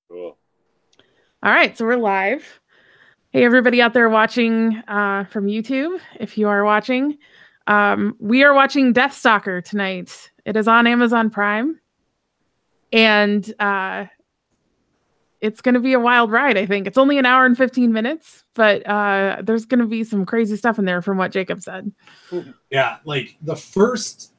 Cool. All right, so we're live. Hey, everybody out there watching from YouTube, if you are watching, we are watching Deathstalker tonight. It is on Amazon Prime, and it's going to be a wild ride, I think. It's only an hour and 15 minutes, but there's going to be some crazy stuff in there from what Jacob said. Yeah, like the first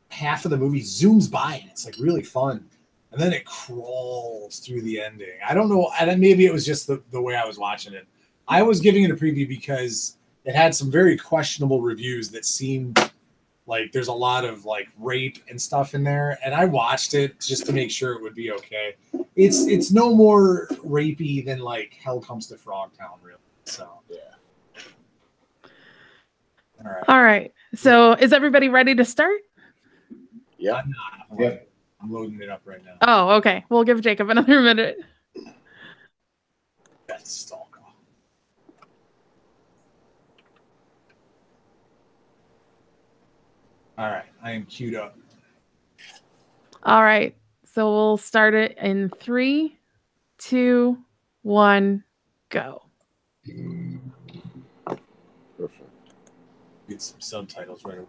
half of the movie zooms by and it's like really fun. And then it crawls through the ending. I don't know. And then maybe it was just the way I was watching it. I was giving it a preview because it had some very questionable reviews that seemed like there's a lot of like rape and stuff in there. And I watched it just to make sure it would be okay. It's no more rapey than like Hell Comes to Frogtown, really. So Yeah. All right. So is everybody ready to start? Yeah. I'm not. Yep. I'm loading it up right now. Oh, okay. We'll give Jacob another minute. Deathstalker. All right, I am queued up. All right. So we'll start it in 3, 2, 1, go. Perfect. Get some subtitles right away.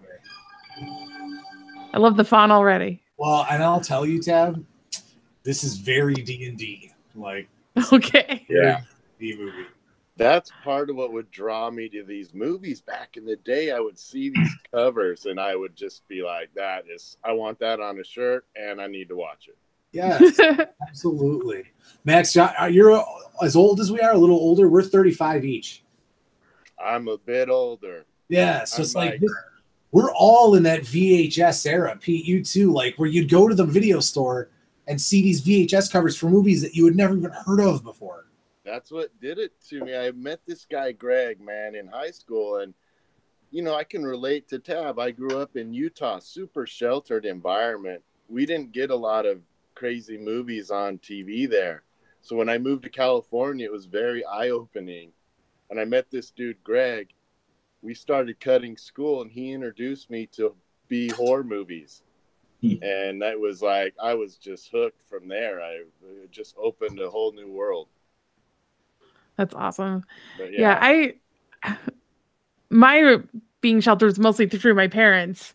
I love the font already. Well, and I'll tell you, Tab, this is very D&D. Like, Okay. Yeah. D movie. That's part of what would draw me to these movies back in the day. I would see these covers and I would just be like, I want that on a shirt and I need to watch it. Yes, absolutely. Max, you're as old as we are, a little older. We're 35 each. I'm a bit older. Yeah, so it's like we're all in that VHS era. Pete, you too, like where you'd go to the video store and see these VHS covers for movies that you had never even heard of before. That's what did it to me. I met this guy, Greg, man, in high school. And, I can relate to Tab. I grew up in Utah, super sheltered environment. We didn't get a lot of crazy movies on TV there. So when I moved to California, it was very eye-opening. And I met this dude, Greg. We started cutting school, and he introduced me to B horror movies. And that was like, I was just hooked from there. It just opened a whole new world. That's awesome. But yeah, my being sheltered is mostly through my parents.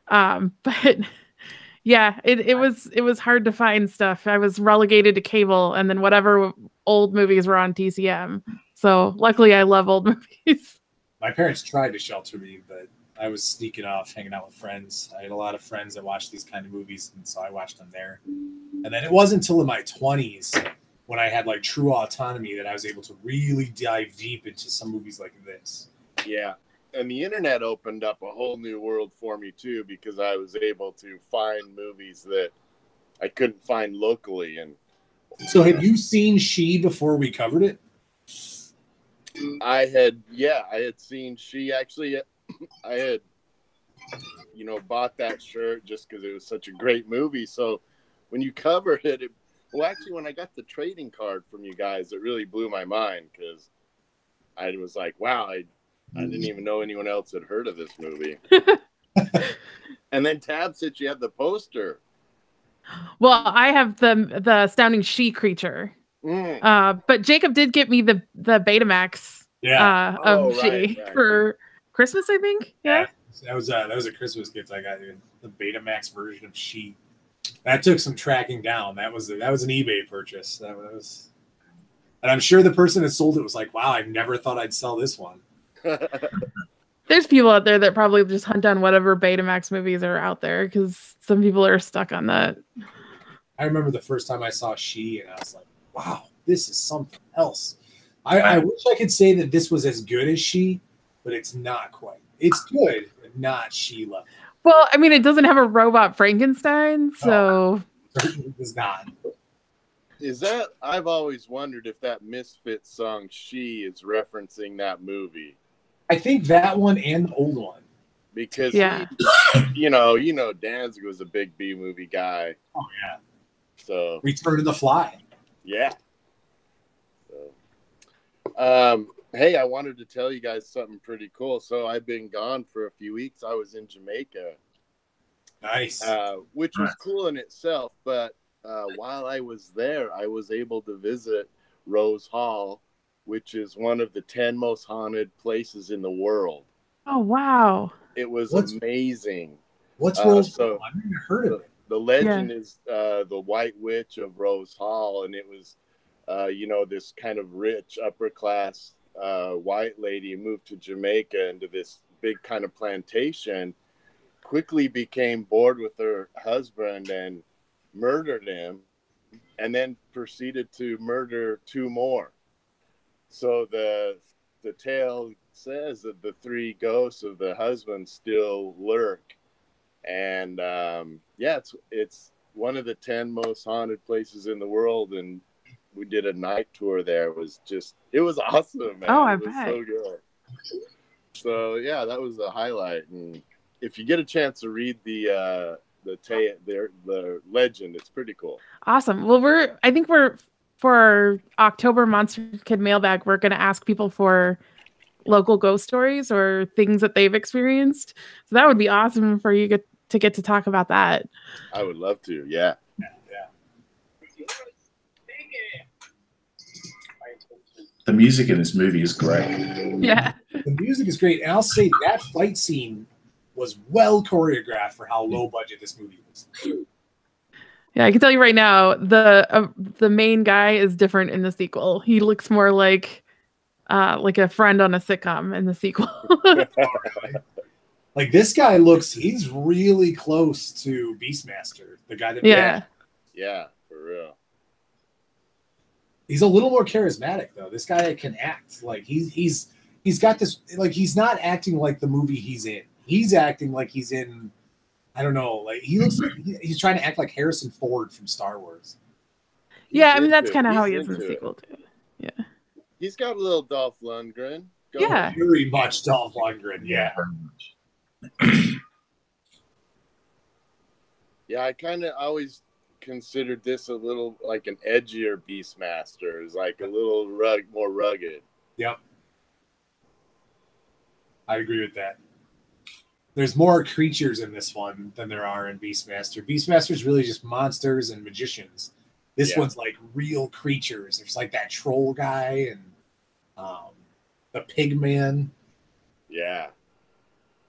But yeah, it was hard to find stuff. I was relegated to cable and then whatever old movies were on TCM. So luckily I love old movies. My parents tried to shelter me, but I was sneaking off, hanging out with friends. I had a lot of friends that watched these kind of movies, and so I watched them there. And then it wasn't until in my 20s when I had like true autonomy that I was able to really dive deep into some movies like this. Yeah. And the internet opened up a whole new world for me too, because I was able to find movies that I couldn't find locally. And so have you seen She before we covered it? I had seen She. Actually, I had, bought that shirt just because it was such a great movie. So when you covered it, actually, when I got the trading card from you guys, it really blew my mind because I was like, wow, I didn't even know anyone else had heard of this movie. And then Tab said she had the poster. Well, I have the astounding She creature. But Jacob did get me the Betamax of She for Christmas, I think. Yeah. That was a Christmas gift I got. The Betamax version of She. That took some tracking down. That was an eBay purchase. That was, and I'm sure the person that sold it was like, "Wow, I never thought I'd sell this one." There's people out there that probably just hunt down whatever Betamax movies are out there because some people are stuck on that. I remember the first time I saw She, and I was like, "Wow, this is something else." I wish I could say that this was as good as She, but it's not quite. It's good, but not She level. Well, I mean, it doesn't have a robot Frankenstein, so it does not. Is that? I've always wondered if that Misfits song "She" is referencing that movie. I think that one and the old one. Because Danzig was a big B movie guy. Oh yeah. So Return to the Fly. Yeah. So, hey, I wanted to tell you guys something pretty cool. So I've been gone for a few weeks. I was in Jamaica. Nice. Which was cool in itself, but while I was there, I was able to visit Rose Hall, which is one of the 10 most haunted places in the world. Oh, wow. It was What's- amazing. What's Rose So Hall? I've never heard of it. the legend is the White Witch of Rose Hall, and it was, this kind of rich upper class white lady moved to Jamaica into this big kind of plantation, quickly became bored with her husband and murdered him, and then proceeded to murder 2 more. So the tale says that the 3 ghosts of the husband still lurk, and it's one of the 10 most haunted places in the world, and we did a night tour there. It was awesome, man. Oh, I it was bet. so good. So yeah, that was a highlight. And if you get a chance to read the legend, it's pretty cool. Awesome. Well, I think for our October Monster Kid mailbag, we're going to ask people for local ghost stories or things that they've experienced. So that would be awesome for you to get to talk about that. I would love to. Yeah. The music in this movie is great. Yeah. The music is great, and I'll say that fight scene was well choreographed for how low budget this movie was. Yeah, I can tell you right now, the main guy is different in the sequel. He looks more like a friend on a sitcom in the sequel. Like this guy he's really close to Beastmaster, the guy that Yeah, for real. He's a little more charismatic though. This guy can act. Like he's got this, like he's not acting like the movie he's in. He's acting like he's in, I don't know, like he looks like he's trying to act like Harrison Ford from Star Wars. Yeah, I mean that's kind of how he is in the sequel too. Yeah. He's got a little Dolph Lundgren. Yeah. Very much Dolph Lundgren. Yeah. Yeah, I kind of always considered this a little like an edgier Beastmaster. It's like a little more rugged. Yep. I agree with that. There's more creatures in this one than there are in Beastmaster. Beastmaster's really just monsters and magicians. This one's like real creatures. There's like that troll guy and the pig man. Yeah.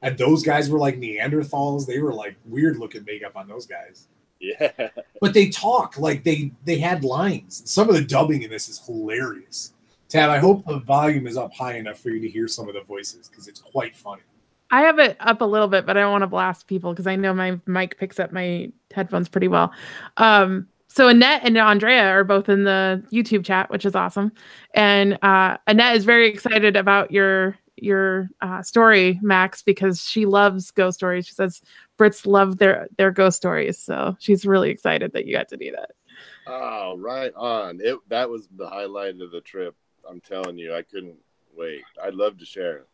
And those guys were like Neanderthals. They were like weird looking makeup on those guys. Yeah. But they talk like they had lines. Some of the dubbing in this is hilarious. Tab, I hope the volume is up high enough for you to hear some of the voices because it's quite funny. I have it up a little bit, but I don't want to blast people because I know my mic picks up my headphones pretty well. So Annette and Andrea are both in the YouTube chat, which is awesome. And Annette is very excited about your story, Max, because she loves ghost stories. She says Brits love their ghost stories, so she's really excited that you got to do that. Oh, right on. That was the highlight of the trip. I'm telling you, I couldn't wait. I'd love to share it.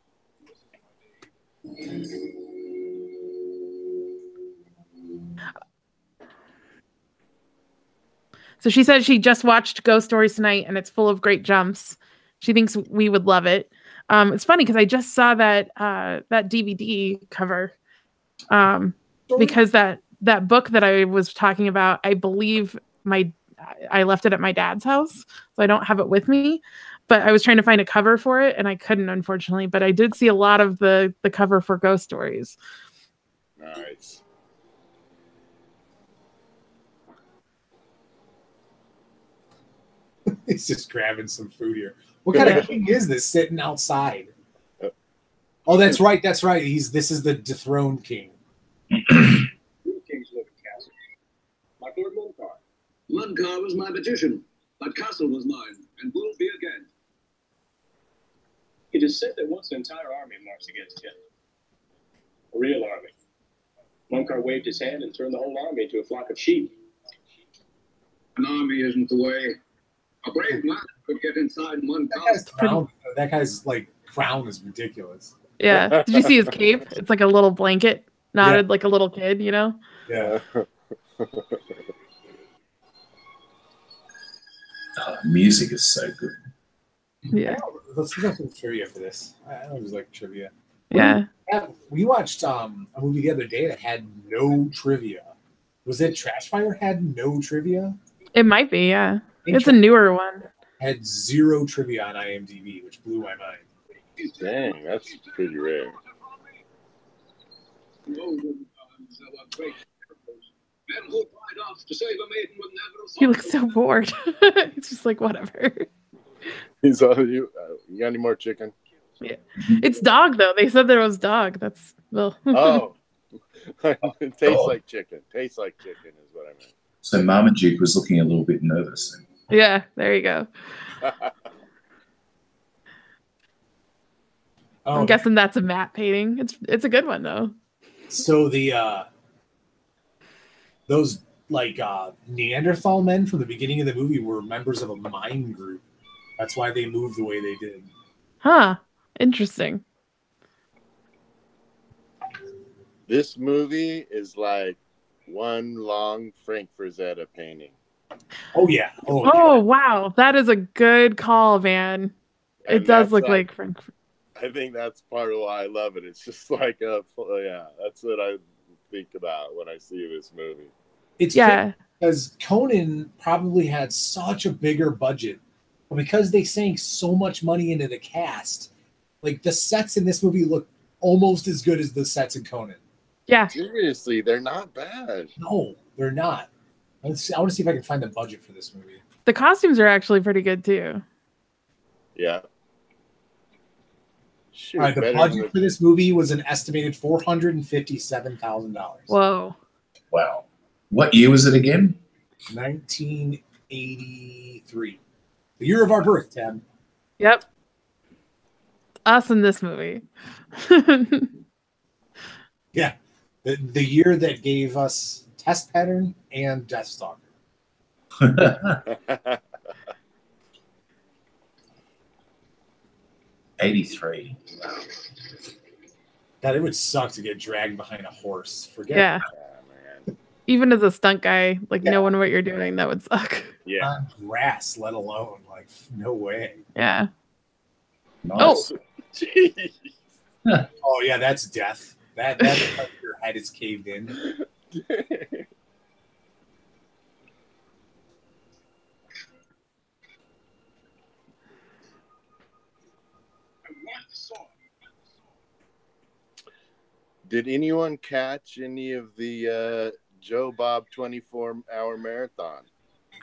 So she said she just watched Ghost Stories tonight, and it's full of great jumps. She thinks we would love it. It's funny because I just saw that DVD cover because that book that I was talking about, I believe I left it at my dad's house, so I don't have it with me. But I was trying to find a cover for it, and I couldn't, unfortunately. But I did see a lot of the cover for Ghost Stories. Nice. He's just grabbing some food here. What kind of king is this sitting outside? Oh, that's right. That's right. This is the dethroned king. Kings live in castle. My lord Munkar. Munkar was my magician, but castle was mine, and will be again. It is said that once an entire army marched against him. A real army. Munkar waved his hand and turned the whole army into a flock of sheep. An army isn't the way. A brave man could get inside That guy's like crown is ridiculous. Yeah. Did you see his cape? It's like a little blanket knotted like a little kid, you know? Yeah. Music is so good. Yeah. Let's do some trivia for this. I always like trivia. Yeah. We watched a movie the other day that had no trivia. Was it Trashfire had no trivia? It might be, yeah. think It's a newer one. Had 0 trivia on IMDb, which blew my mind. Dang, that's pretty rare. He looks so bored. It's just like, whatever. He's all, you got any more chicken? Yeah. It's dog, though. They said there was dog. That's, well. Oh. It tastes like chicken. Tastes like chicken is what I meant. So Marmaduke was looking a little bit nervous. Yeah, there you go. I'm guessing that's a matte painting. It's a good one, though. So the those like Neanderthal men from the beginning of the movie were members of a mine group. That's why they moved the way they did. Huh. Interesting. This movie is like one long Frank Frazetta painting. Oh yeah. Oh wow, that is a good call, man. It does look like Frank. I think that's part of why I love it. It's just like that's what I think about when I see this movie. It's because Conan probably had such a bigger budget, but because they sank so much money into the cast, like the sets in this movie look almost as good as the sets in Conan. Yeah. Seriously, they're not bad. No, they're not. I want to see if I can find the budget for this movie. The costumes are actually pretty good too. Yeah. Shoot, all right, the budget for this movie was an estimated $457,000. Whoa. Wow. What year was it again? 1983. The year of our birth, Ted. Yep. Us in this movie. Yeah. The year that gave us Test Pattern and Deathstalker. 83. Wow. God, it would suck to get dragged behind a horse. Forget yeah. That. Even as a stunt guy, like knowing what you're doing, that would suck. Yeah. On grass, let alone. Like, no way. Yeah. Nice. Oh. Jeez. Oh, yeah, that's death. That's like your head is caved in. Did anyone catch any of the Joe Bob 24-hour marathon?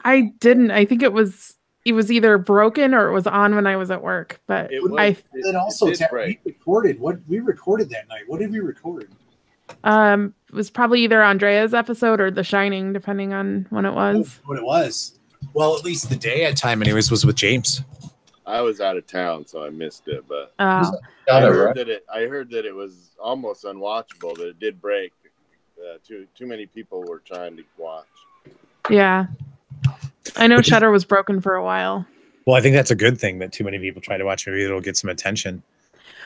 I didn't. I think it was either broken or it was on when I was at work. But we recorded that night. What did we record? It was probably either Andrea's episode or The Shining, depending on when it was. What it was. Well, at least the day at time, anyways, was with James. I was out of town, so I missed it. But I heard that it was almost unwatchable. That it did break. Too many people were trying to watch. Yeah, I know Shudder was broken for a while. Well, I think that's a good thing that too many people try to watch. Maybe it'll get some attention.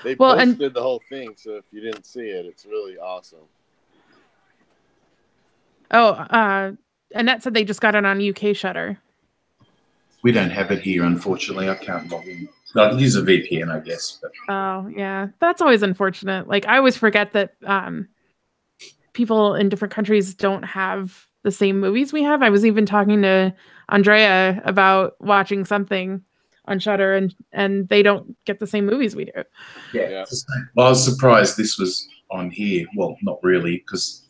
They posted the whole thing, so if you didn't see it, it's really awesome. Oh, Annette said they just got it on UK Shudder. We don't have it here, unfortunately. I can't log in. I can use a VPN, I guess. But. Oh, yeah. That's always unfortunate. Like, I always forget that people in different countries don't have the same movies we have. I was even talking to Andrea about watching something on Shudder, and they don't get the same movies we do. Yeah. Well, I was surprised this was on here. Well, not really, because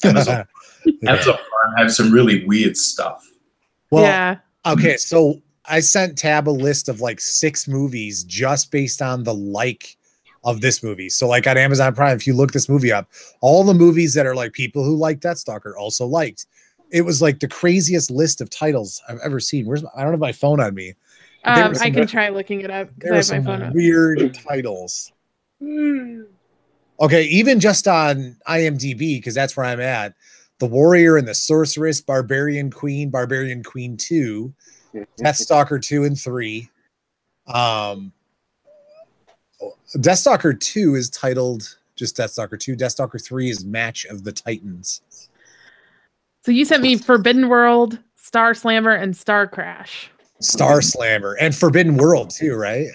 Amazon Prime have some really weird stuff. Well, yeah. Okay, so I sent Tab a list of like 6 movies just based on the like of this movie. So like on Amazon Prime, if you look this movie up, all the movies that are like people who like Deathstalker also liked. It was like the craziest list of titles I've ever seen. I don't have my phone on me. I can try looking it up because I have my phone up. Weird titles. Okay, even just on IMDb, because that's where I'm at. The Warrior and the Sorceress, Barbarian Queen 2, Deathstalker 2 and 3. Deathstalker 2 is titled just Deathstalker 2. Deathstalker 3 is Match of the Titans. So you sent me Forbidden World, Star Slammer, and Star Crash. Star Slammer and Forbidden World too, right?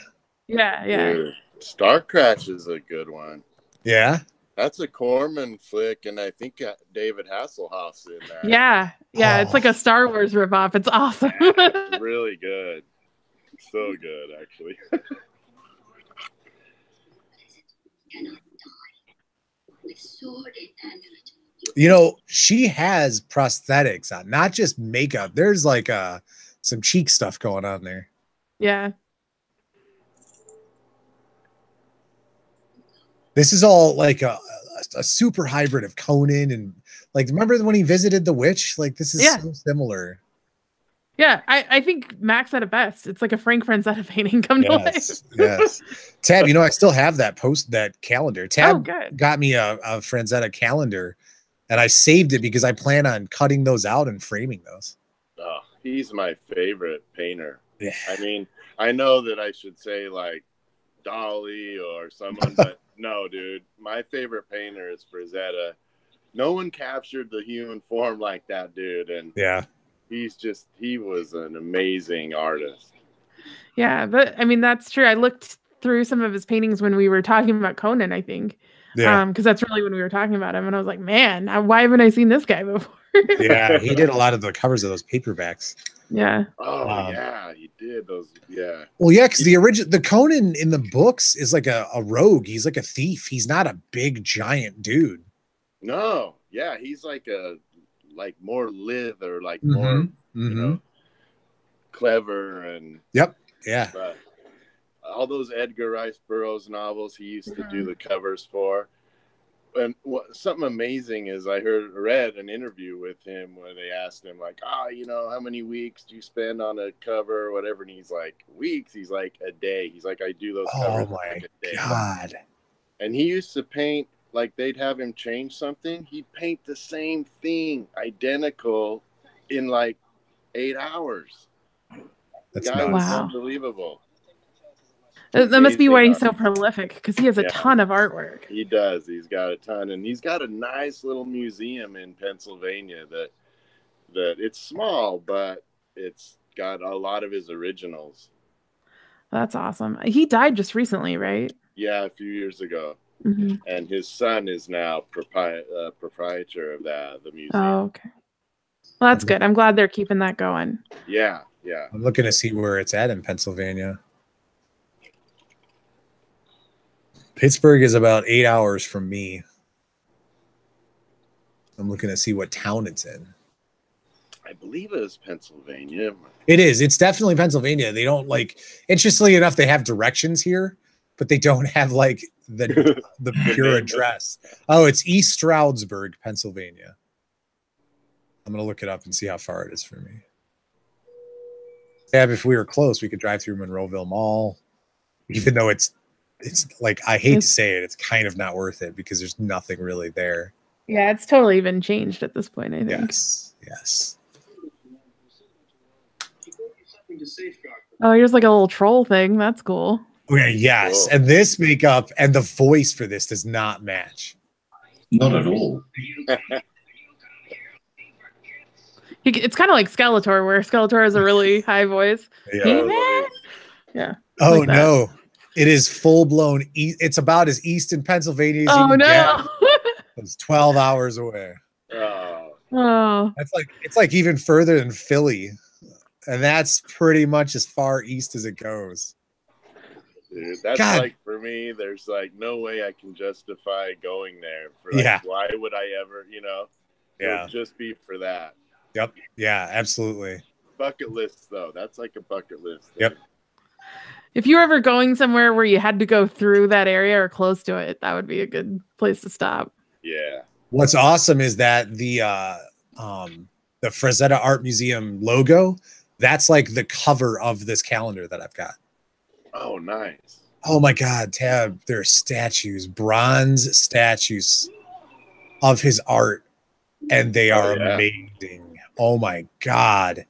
Yeah. Dude, Star Crash is a good one. Yeah. That's a Corman flick, and I think David Hasselhoff's in that. Yeah. It's like a Star Wars ripoff. It's awesome. It's really good. So good, actually. You know, she has prosthetics on, not just makeup. There's like some cheek stuff going on there. Yeah. This is all like a super hybrid of Conan and like, remember when he visited the witch? Like, this is so similar. Yeah, I think Max said it best. It's like a Frank Frazetta painting come to life. Yes. Tab, you know, I still have that calendar. Tab good. got me a Frazetta calendar, and I saved it because I plan on cutting those out and framing those. Oh, he's my favorite painter. Yeah. I mean, I know that I should say like Dolly or someone, but no, dude. My favorite painter is Frazetta. No one captured the human form like that dude, and yeah. He was an amazing artist. Yeah, but I mean, that's true. I looked through some of his paintings when we were talking about Conan, I think. Yeah. Because that's really when we were talking about him. And I was like, man, why haven't I seen this guy before? Yeah, he did a lot of the covers of those paperbacks. Yeah. Oh, yeah, he did those. Yeah. Well, yeah, because the Conan in the books is like a rogue. He's like a thief. He's not a big, giant dude. No. Yeah, he's like more lithe or like more, you know, clever and. Yep. Yeah. But all those Edgar Rice Burroughs novels he used to do the covers for. And something amazing is I read an interview with him where they asked him like, you know, how many weeks do you spend on a cover or whatever? And he's like, weeks? He's like, a day. He's like, I do those covers like a day. God. And he used to paint, like they'd have him change something. He'd paint the same thing identical in like 8 hours. That's unbelievable. That must be why he's so prolific, because he has a ton of artwork. He does. He's got a ton, and he's got a nice little museum in Pennsylvania that it's small, but it's got a lot of his originals. That's awesome. He died just recently, right? Yeah, a few years ago. And his son is now proprietor of the museum. Oh, okay. Well, that's good. I'm glad they're keeping that going. Yeah. I'm looking to see where it's at in Pennsylvania. Pittsburgh is about 8 hours from me. I'm looking to see what town it's in. I believe it is Pennsylvania. It is. It's definitely Pennsylvania. They don't interestingly enough, they have directions here, but they don't have like the pure address. Oh, it's East Stroudsburg, Pennsylvania. I'm going to look it up and see how far it is from me. Yeah, if we were close, we could drive through Monroeville Mall, even though it's like, I hate to say it, it's kind of not worth it because there's nothing really there. Yeah, it's totally been changed at this point, I think. Yes. Oh, here's like a little troll thing. That's cool. Okay, yes. Whoa. And this makeup and the voice for this does not match. Not at all. It's kind of like Skeletor, where Skeletor has a really high voice. Yeah. Oh, like no. It is full-blown. It's about as east in Pennsylvania as you can get. It's 12 hours away. Oh. It's like even further than Philly. And that's pretty much as far east as it goes. Dude, that's like, for me, there's like no way I can justify going there. Why would I ever, It would just be for that. Yep. Yeah, absolutely. Bucket list, though. That's like a bucket list. Yep. If you were ever going somewhere where you had to go through that area or close to it, that would be a good place to stop. Yeah. What's awesome is that the Frazetta Art Museum logo, that's like the cover of this calendar that I've got. Oh, nice. Oh my God, Tab, there are statues, bronze statues of his art, and they are amazing. Oh my God.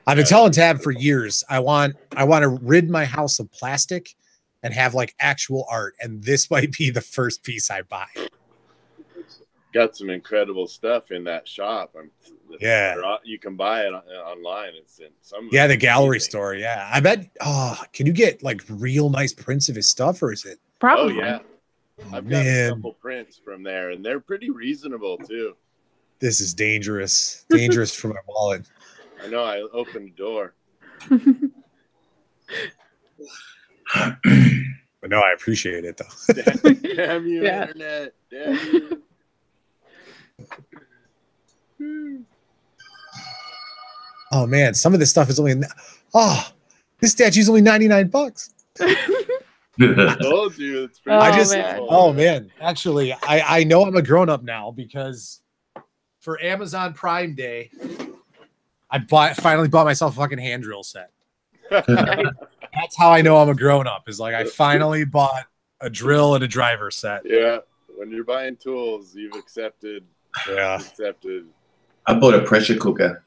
I've been telling Tab for years, I want to rid my house of plastic and have like actual art, and this might be the first piece I buy. Got some incredible stuff in that shop. You can buy it online. It's in some. Yeah, the gallery store. Yeah, I bet. Oh, can you get like real nice prints of his stuff, or is it? Probably. Oh yeah. I've got a Man, couple prints from there, and they're pretty reasonable too. this is dangerous. Dangerous for my wallet. I know. I opened the door. But no, I appreciate it though. Damn you, Yeah. internet! Damn you! Oh man, some of this stuff is only. This statue's only $99. I told you it's pretty. Oh, simple. Oh man, actually, I know I'm a grown up now because for Amazon Prime Day, I finally bought myself a fucking hand drill set. That's how I know I'm a grown up. Is like I finally bought a drill and a driver set. Yeah, when you're buying tools, you've accepted. Yeah. Accepted. I bought a pressure cooker.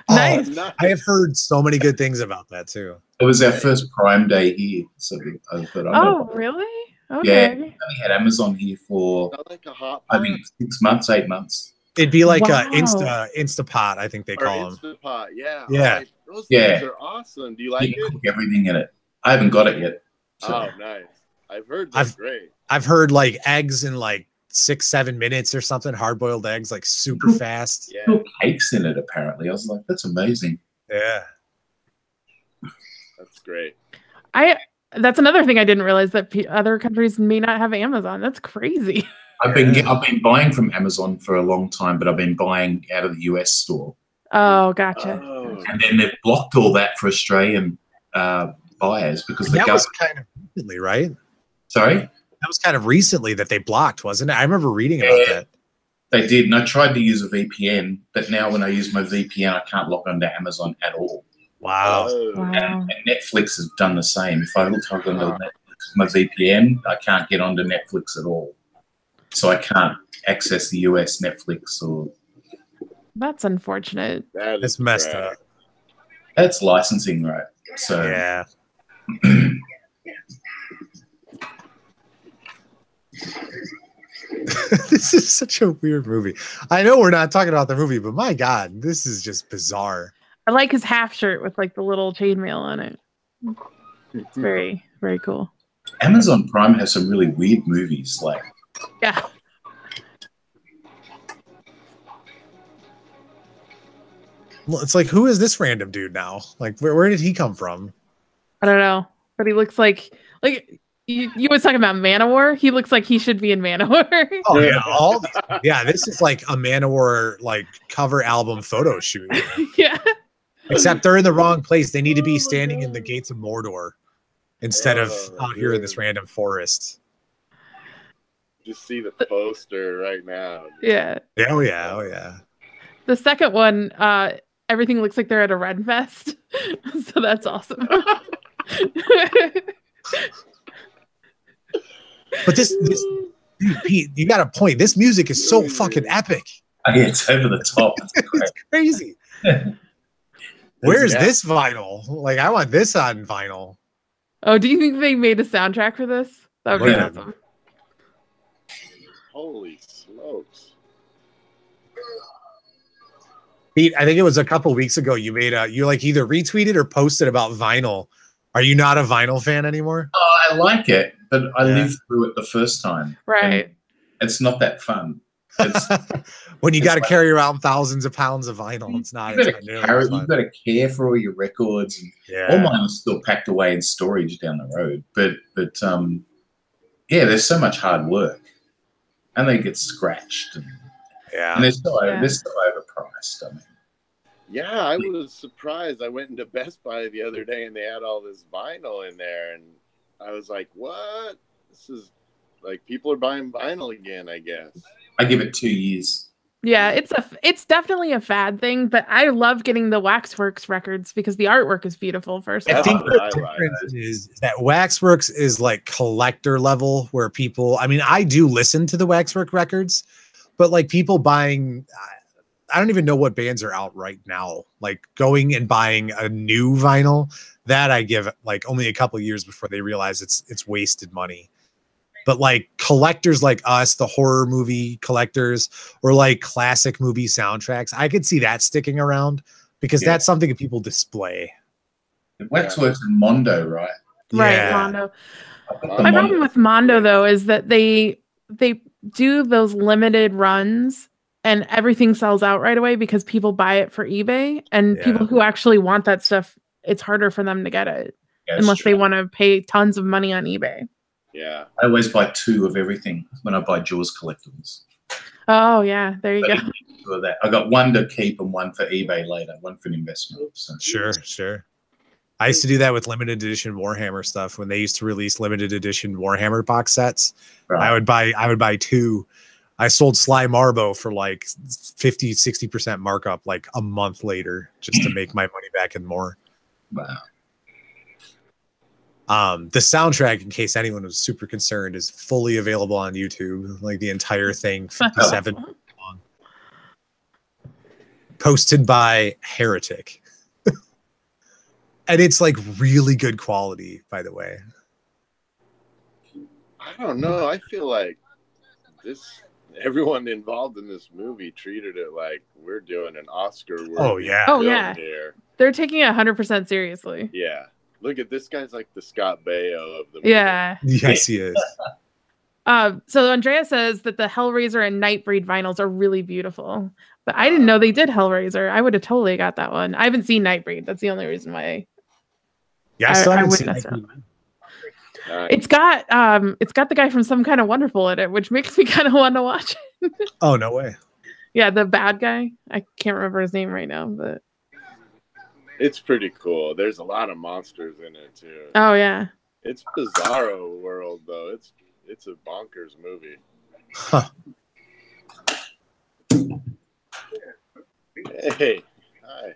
Nice. Nice. I have heard so many good things about that too. It was our first Prime Day here, so I thought, Oh, really? yeah, Okay. we only had Amazon here for Not like a hot I pot think 6 months, 8 months. It'd be like Wow. Instapot, I think they or call them. Instant Pot. Yeah. Yeah. Like, those Yeah. things are awesome. Do you You like can it? cook everything in it. I haven't got it yet. So. Oh, nice. I've heard that's great. I've heard like eggs in like 6-7 minutes or something, hard boiled eggs, like super fast. Yeah. Cook cakes in it, apparently. I was like, that's amazing. Yeah. That's great. That's another thing I didn't realize that other countries may not have Amazon. That's crazy. I've been buying from Amazon for a long time, but I've been buying out of the US store. Oh, gotcha. Oh. And then they've blocked all that for Australian buyers because the That was government. kind of recently, right? Sorry? That was kind of recently that they blocked, wasn't it? I remember reading about that. They did, and I tried to use a VPN, but now when I use my VPN, I can't log onto Amazon at all. Wow. Oh. Wow. And Netflix has done the same. If I log onto Netflix with my VPN, I can't get onto Netflix at all. So I can't access the US Netflix or. That's unfortunate. That is It's messed crap. up. That's licensing, right? So Yeah. This is such a weird movie. I know we're not talking about the movie, but my God, this is just bizarre. I like his half shirt with like the little chainmail on it. It's very, very cool. Amazon Prime has some really weird movies. Like Yeah. Well, it's like, who is this random dude now? Like, where did he come from? I don't know, but he looks like you was talking about Manowar. He looks like he should be in Manowar. Oh yeah, yeah. This is like a Manowar like cover album photo shoot. Yeah. Except they're in the wrong place. They need to be standing in the gates of Mordor instead of out here in this random forest. Just see the poster right now. Yeah. Oh yeah, oh yeah. The second one, everything looks like they're at a Red Fest. So that's awesome. But this dude, Pete, you got a point. This music is so fucking epic. yeah, it's over the top. It's great. It's crazy. Where's this vinyl? Like, I want this on vinyl. Oh, do you think they made a soundtrack for this? That would be Yeah. awesome. Holy smokes. Pete, I think it was a couple weeks ago you made you like either retweeted or posted about vinyl. Are you not a vinyl fan anymore? Oh, I like it, but I Yeah. lived through it the first time. Right. And it's not that fun. It's, When you It's got to like- carry around thousands of pounds of vinyl, it's not. you've It's got not to nearly as fun. you've got to care for all your records. And all Yeah. mine are still packed away in storage down the road. But yeah, there's so much hard work, and they get scratched, and Yeah. they're so Yeah. overpriced. I mean, Yeah, I was surprised. I went into Best Buy the other day and they had all this vinyl in there, and I was like, "What? This is like people are buying vinyl again." I guess. I give it 2 years. Yeah, it's definitely a fad thing, but I love getting the Waxworks records because the artwork is beautiful. First I of think all, the I like difference is that Waxworks is like collector level where people, I mean, I do listen to the Waxwork records, but like people buying, I don't even know what bands are out right now. Like going and buying a new vinyl, that I give like only a couple years before they realize it's wasted money. But like collectors like us, the horror movie collectors, or like classic movie soundtracks, I could see that sticking around because Yeah. that's something that people display. Waxworks and Mondo, right? right, Yeah. Mondo. My problem with Mondo though is that they do those limited runs and everything sells out right away because people buy it for eBay, and people who actually want that stuff, it's harder for them to get it unless they want to pay tons of money on eBay. Yeah. I always buy 2 of everything when I buy Jaws collectibles. Oh yeah, there you go. For that. I got 1 to keep and 1 for eBay later, 1 for an investment. So. Sure. I used to do that with limited edition Warhammer stuff when they used to release limited edition Warhammer box sets. Right. I would buy 2. I sold Sly Marbo for like 50-60% markup like a month later just to make my money back and more. Wow. The soundtrack, in case anyone was super concerned, is fully available on YouTube. Like the entire thing, 57 long. Posted by Heretic. And it's like really good quality, by the way. I don't know. I feel like everyone involved in this movie treated it like we're doing an Oscar. Oh yeah. Here. They're taking it 100% seriously. Yeah. Look at this guy's like the Scott Baio of the movie. Yeah. Yes, he is. So Andrea says that the Hellraiser and Nightbreed vinyls are really beautiful. But I didn't know they did Hellraiser. I would have totally got that one. I haven't seen Nightbreed. That's the only reason why. Yeah, I wouldn't have seen It's got the guy from Some Kind of Wonderful in it, which makes me kind of want to watch it. Oh, no way. Yeah, the bad guy. I can't remember his name right now, but it's pretty cool. There's a lot of monsters in it too. Oh yeah. It's bizarro world though. It's a bonkers movie. Huh. Hey, hi.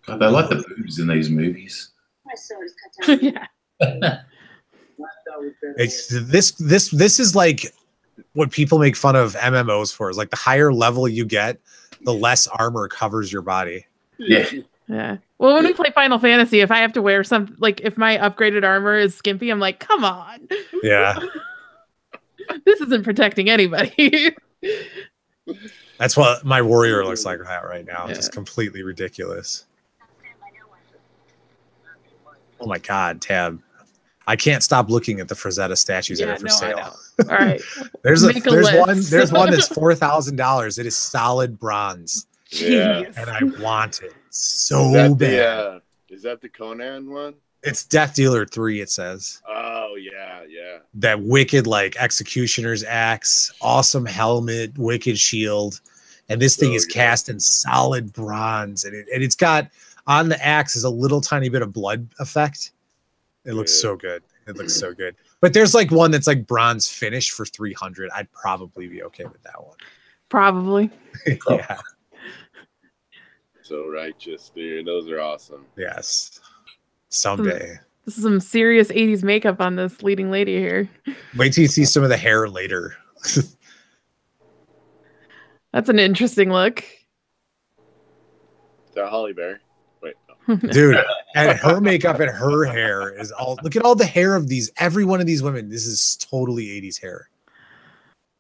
God, they like the boobs in these movies. Yeah. It's this is like what people make fun of MMOs for. Is like the higher level you get, the less armor covers your body. Yeah. Yeah. Well, when we play Final Fantasy, if I have to wear some, like if my upgraded armor is skimpy, I'm like, come on. Yeah. This isn't protecting anybody. That's what my warrior looks like right now. Yeah. Just completely ridiculous. Oh my God, Tab. I can't stop looking at the Frazetta statues that are for sale. All right. there's one that's $4,000. It is solid bronze. Yeah. And I want it so bad. Is that the Conan one? It's Death Dealer 3, it says. Oh yeah, yeah. That wicked like executioner's axe, awesome helmet, wicked shield. And this thing is cast in solid bronze. And it's got on the axe is a little tiny bit of blood effect. It looks so good. It looks so good. But there's like one that's like bronze finish for 300. I'd probably be okay with that one. Probably. Yeah. So righteous, dude. Those are awesome. Yes. Someday. This is some serious 80s makeup on this leading lady here. Wait till you see some of the hair later. That's an interesting look. Is that Holly Berry? Wait. No. Dude, and her makeup and her hair is all, look at all the hair of these, every one of these women. This is totally 80s hair.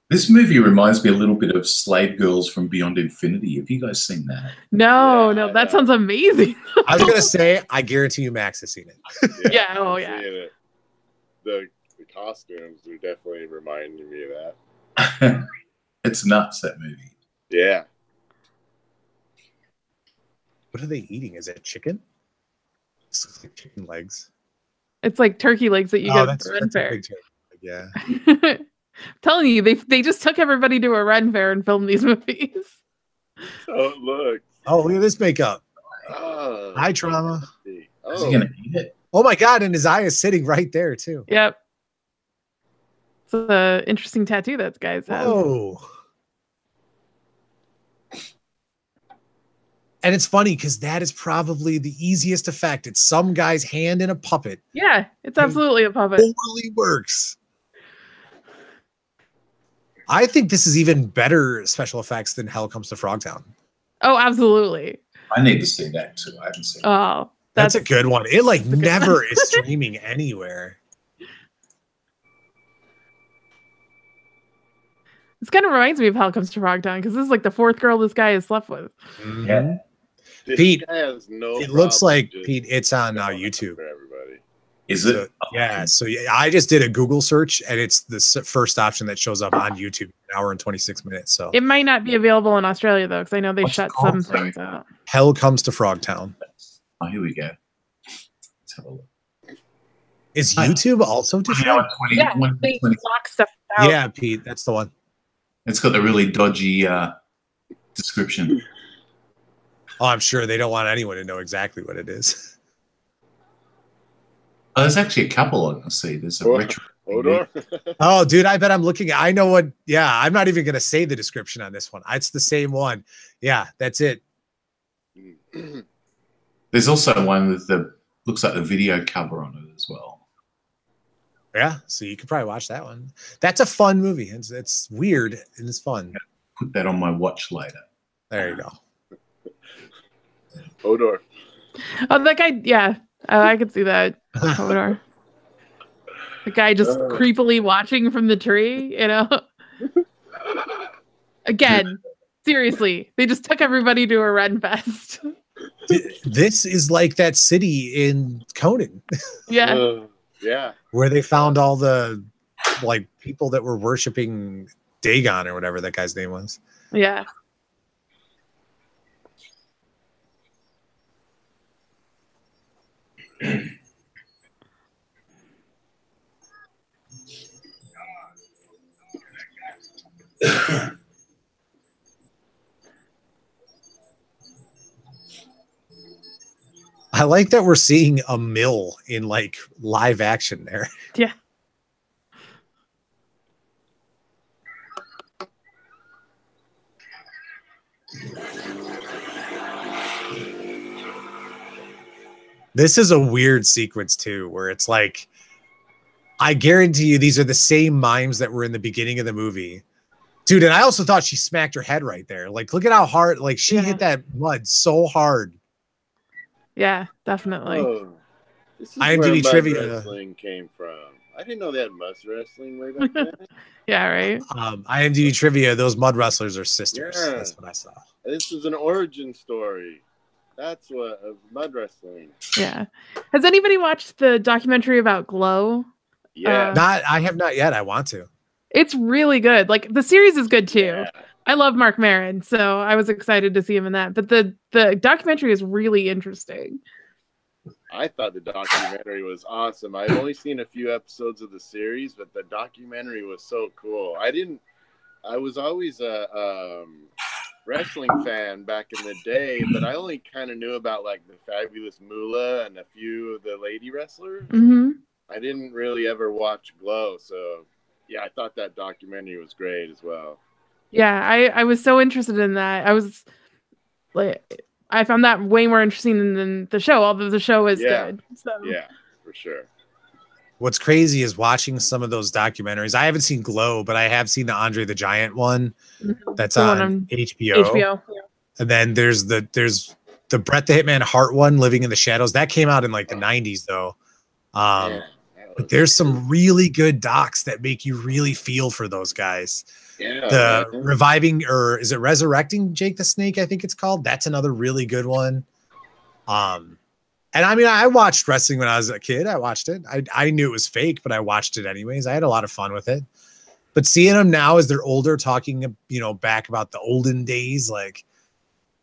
This movie reminds me a little bit of Slave Girls from Beyond Infinity. Have you guys seen that? No, that sounds amazing. I was gonna say, I guarantee you Max has seen it. Yeah, oh yeah. It. The costumes are definitely reminding me of that. It's nuts, that movie. Yeah. What are they eating? Is it chicken? This looks like chicken legs. It's like turkey legs that you get at the Ren Fair. Yeah. I'm telling you, they just took everybody to a Ren Fair and filmed these movies. Oh, it looks. Oh, look at this makeup. Oh, Hi, Trauma. Oh. Is he gonna eat it? Oh my God, and his eye is sitting right there too. Yep. It's an interesting tattoo that guys have. Oh. And it's funny because that is probably the easiest effect. It's some guy's hand in a puppet. Yeah, it's absolutely a puppet. Totally works. I think this is even better special effects than Hell Comes to Frogtown. Oh, absolutely. I need to see that too. I haven't seen it. Oh, that's a good one. It like never is streaming anywhere. This kind of reminds me of Hell Comes to Frogtown because this is like the fourth girl this guy has slept with. Mm-hmm. Yeah. Pete, has no it looks like Pete. It's on YouTube. For everybody. Is it? So I just did a Google search, and it's the first option that shows up on YouTube. An hour and 26 minutes. So It might not be available in Australia though, because I know they What's it shut called? some things out. Hell Comes to Frogtown. Oh, here we go. Let's have a look. Is YouTube also 1 different? hour 20, Yeah, 1 they 20. lock stuff out. Yeah, Pete, that's the one. It's got the really dodgy description. Oh, I'm sure they don't want anyone to know exactly what it is. Oh, there's actually a couple I can see. There's a retro. Odor. Oh, dude, I bet I'm looking. I know what. Yeah, I'm not even going to say the description on this one. It's the same one. Yeah, that's it. There's also one with the looks like the video cover on it as well. Yeah, so you could probably watch that one. That's a fun movie. It's weird and it's fun. Put that on my watch later. There you go. Odor. Oh, that guy. Yeah, I could see that. Hodor. The guy just creepily watching from the tree. You know. Again, seriously, they just took everybody to a Ren Fest. This is like that city in Conan. Yeah. Yeah. Where they found all the like people that were worshiping Dagon or whatever that guy's name was. Yeah. I like that we're seeing a mill in like live action there. Yeah. This is a weird sequence too, where it's like, I guarantee you these are the same mimes that were in the beginning of the movie. Dude, and I also thought she smacked her head right there. Like, look at how hard, like she hit that mud so hard. Yeah, definitely. Oh, this is IMDb where mud trivia. wrestling came from. I didn't know they had mud wrestling way back then. Yeah, right. IMDb trivia, those mud wrestlers are sisters. Yeah. That's what I saw. This is an origin story. That's what of mud wrestling. Yeah. Has anybody watched the documentary about Glow? Yeah. I have not yet. I want to. It's really good. Like the series is good too. Yeah. I love Mark Maron, so I was excited to see him in that. But the documentary is really interesting. I thought the documentary was awesome. I've only seen a few episodes of the series, but the documentary was so cool. I was always a wrestling fan back in the day, but I only kind of knew about like the Fabulous Moolah and a few of the lady wrestlers. Mm-hmm. I didn't really ever watch Glow, so yeah, I thought that documentary was great as well. Yeah, I was so interested in that. I was like, I found that way more interesting than the show, although the show is good. So yeah, for sure. What's crazy is watching some of those documentaries. I haven't seen Glow, but I have seen the Andre the Giant one. That's on HBO. HBO. Yeah. And then there's the Bret the Hitman Hart one, Living in the Shadows. That came out in like the 90s though. But there's some really good docs that make you really feel for those guys. Yeah. Reviving, or is it Resurrecting Jake the Snake? I think it's called. That's another really good one. And I mean, I watched wrestling when I was a kid. I watched it. I knew it was fake, but I watched it anyways. I had a lot of fun with it. But seeing them now as they're older, talking, back about the olden days, like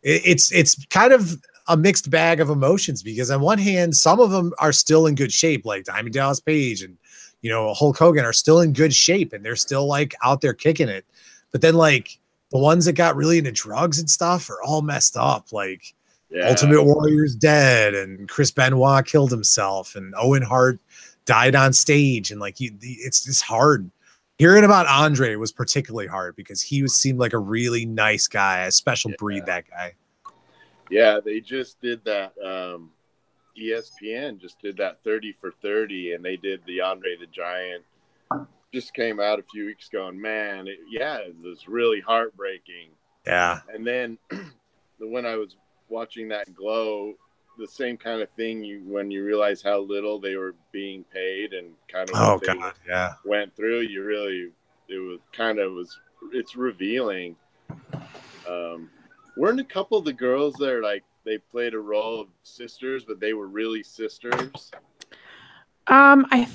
it's kind of a mixed bag of emotions, because on one hand, some of them are still in good shape, like Diamond Dallas Page and, Hulk Hogan are still in good shape and they're still like out there kicking it. But then like the ones that got really into drugs and stuff are all messed up. Like Ultimate Warrior's dead and Chris Benoit killed himself and Owen Hart died on stage. And like, it's just hard. Hearing about Andre was particularly hard because he seemed like a really nice guy, a special breed, that guy. Yeah, they just did that. ESPN just did that 30 for 30, and they did the Andre the Giant. Just came out a few weeks ago, and man, it was really heartbreaking. Yeah. And then when I was watching that Glow, the same kind of thing, when you realize how little they were being paid and kind of went through, it's revealing. Weren't a couple of the girls there like they played a role of sisters, but they were really sisters? I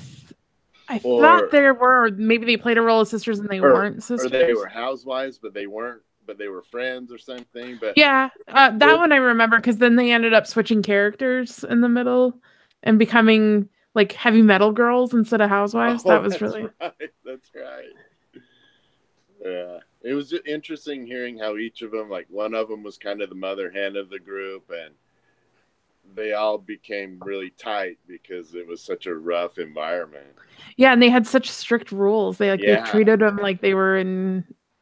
Or- thought there were, maybe they played a role as sisters and they weren't sisters. Or they were housewives, but they weren't, but they were friends or something. But Yeah, that one I remember because then they ended up switching characters in the middle and becoming like heavy metal girls instead of housewives. Oh, that was that's really right. That's right. Yeah, it was just interesting hearing how each of them, like one of them was kind of the mother hen of the group, and they all became really tight because it was such a rough environment. Yeah, and they had such strict rules. They Yeah. they treated them like they were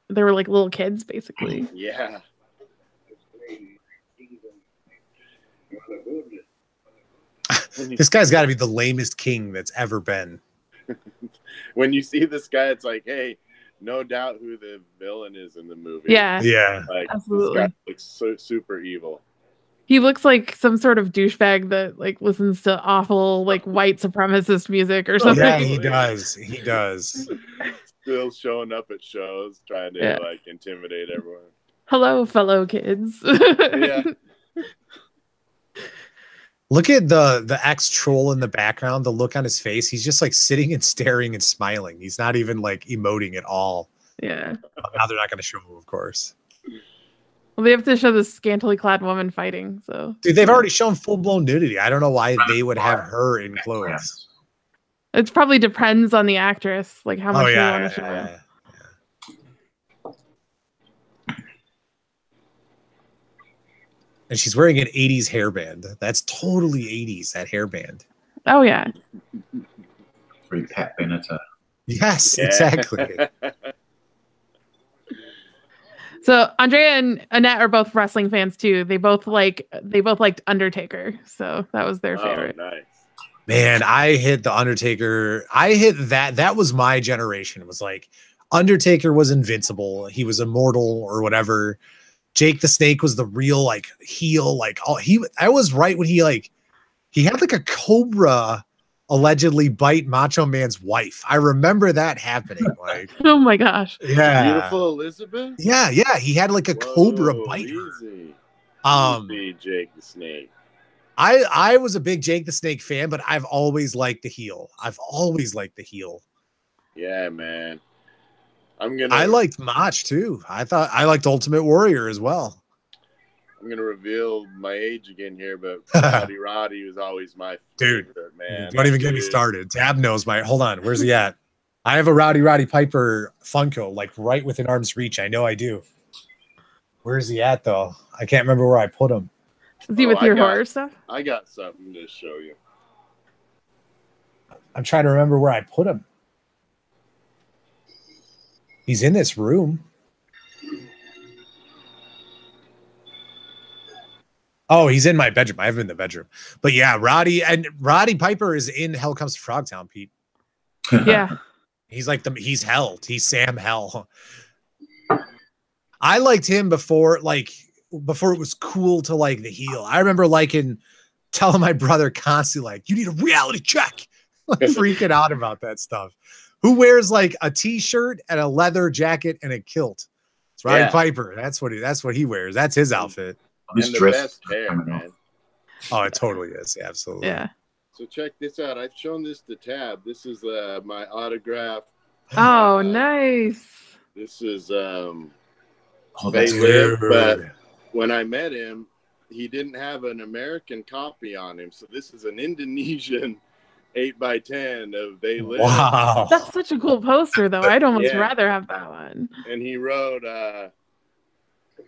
like little kids basically. Yeah. This guy's got to be the lamest king that's ever been. When you see this guy, it's like, hey, no doubt who the villain is in the movie. Yeah, Yeah. Like, absolutely. this guy looks so super evil. He looks like some sort of douchebag that like listens to awful like white supremacist music or something. Yeah, he does. He does. Still showing up at shows, trying to Yeah. like intimidate everyone. Hello, fellow kids. Yeah. Look at the ex troll in the background, the look on his face. He's just like sitting and staring and smiling. He's not even like emoting at all. Yeah. Now they're not going to show him, of course. Well, they have to show this scantily clad woman fighting. So, Dude, they've already shown full blown nudity. I don't know why they would have her in clothes. it probably depends on the actress, like how much Oh they yeah, want to show. yeah. And she's wearing an 80s hairband. That's totally 80s, that hairband. Oh yeah. Very Pat Benatar. Yes, Yeah. exactly. So Andrea and Annette are both wrestling fans too. They both liked Undertaker, so that was their favorite. Oh, nice. Man, I hit the Undertaker. I hit that. That was my generation. It was like Undertaker was invincible. He was immortal or whatever. Jake the Snake was the real like heel. Like I was right when he had like a cobra allegedly bite Macho Man's wife. I remember that happening. Like, Oh my gosh. yeah, Beautiful Elizabeth. yeah. He had like a cobra bite her. Easy. Easy, Jake the Snake. I was a big Jake the Snake fan, but I've always liked the heel. Yeah, man. I liked Mach too. I liked Ultimate Warrior as well. I'm gonna reveal my age again here, but Roddy was always my Dude, favorite, man. don't even get me started. Tab knows hold on, where's he at? I have a Roddy Piper Funko, like right within arm's reach. I know I do. Where's he at though? I can't remember where I put him. Is he with your horror stuff? I got something to show you. I'm trying to remember where I put him. He's in this room. Oh, he's in my bedroom. I have him in the bedroom. But yeah, Roddy Piper is in Hell Comes to Frogtown, Pete. Yeah. He's like he's Hell. He's Sam Hell. I liked him before it was cool to like the heel. I remember telling my brother constantly, like, you need a reality check. Like freaking out about that stuff. Who wears like a t-shirt and a leather jacket and a kilt? It's Roddy Piper. That's what he wears. That's his outfit. And the best hair, man. Oh, it totally is. Yeah, absolutely. Yeah. So check this out. I've shown this to Tab. This is my autograph. Oh, nice. This is that's They Live, good. but when I met him, he didn't have an American copy on him. So this is an Indonesian 8x10 of They Live. Wow. That's such a cool poster, though. I'd almost Yeah. rather have that one. And he wrote,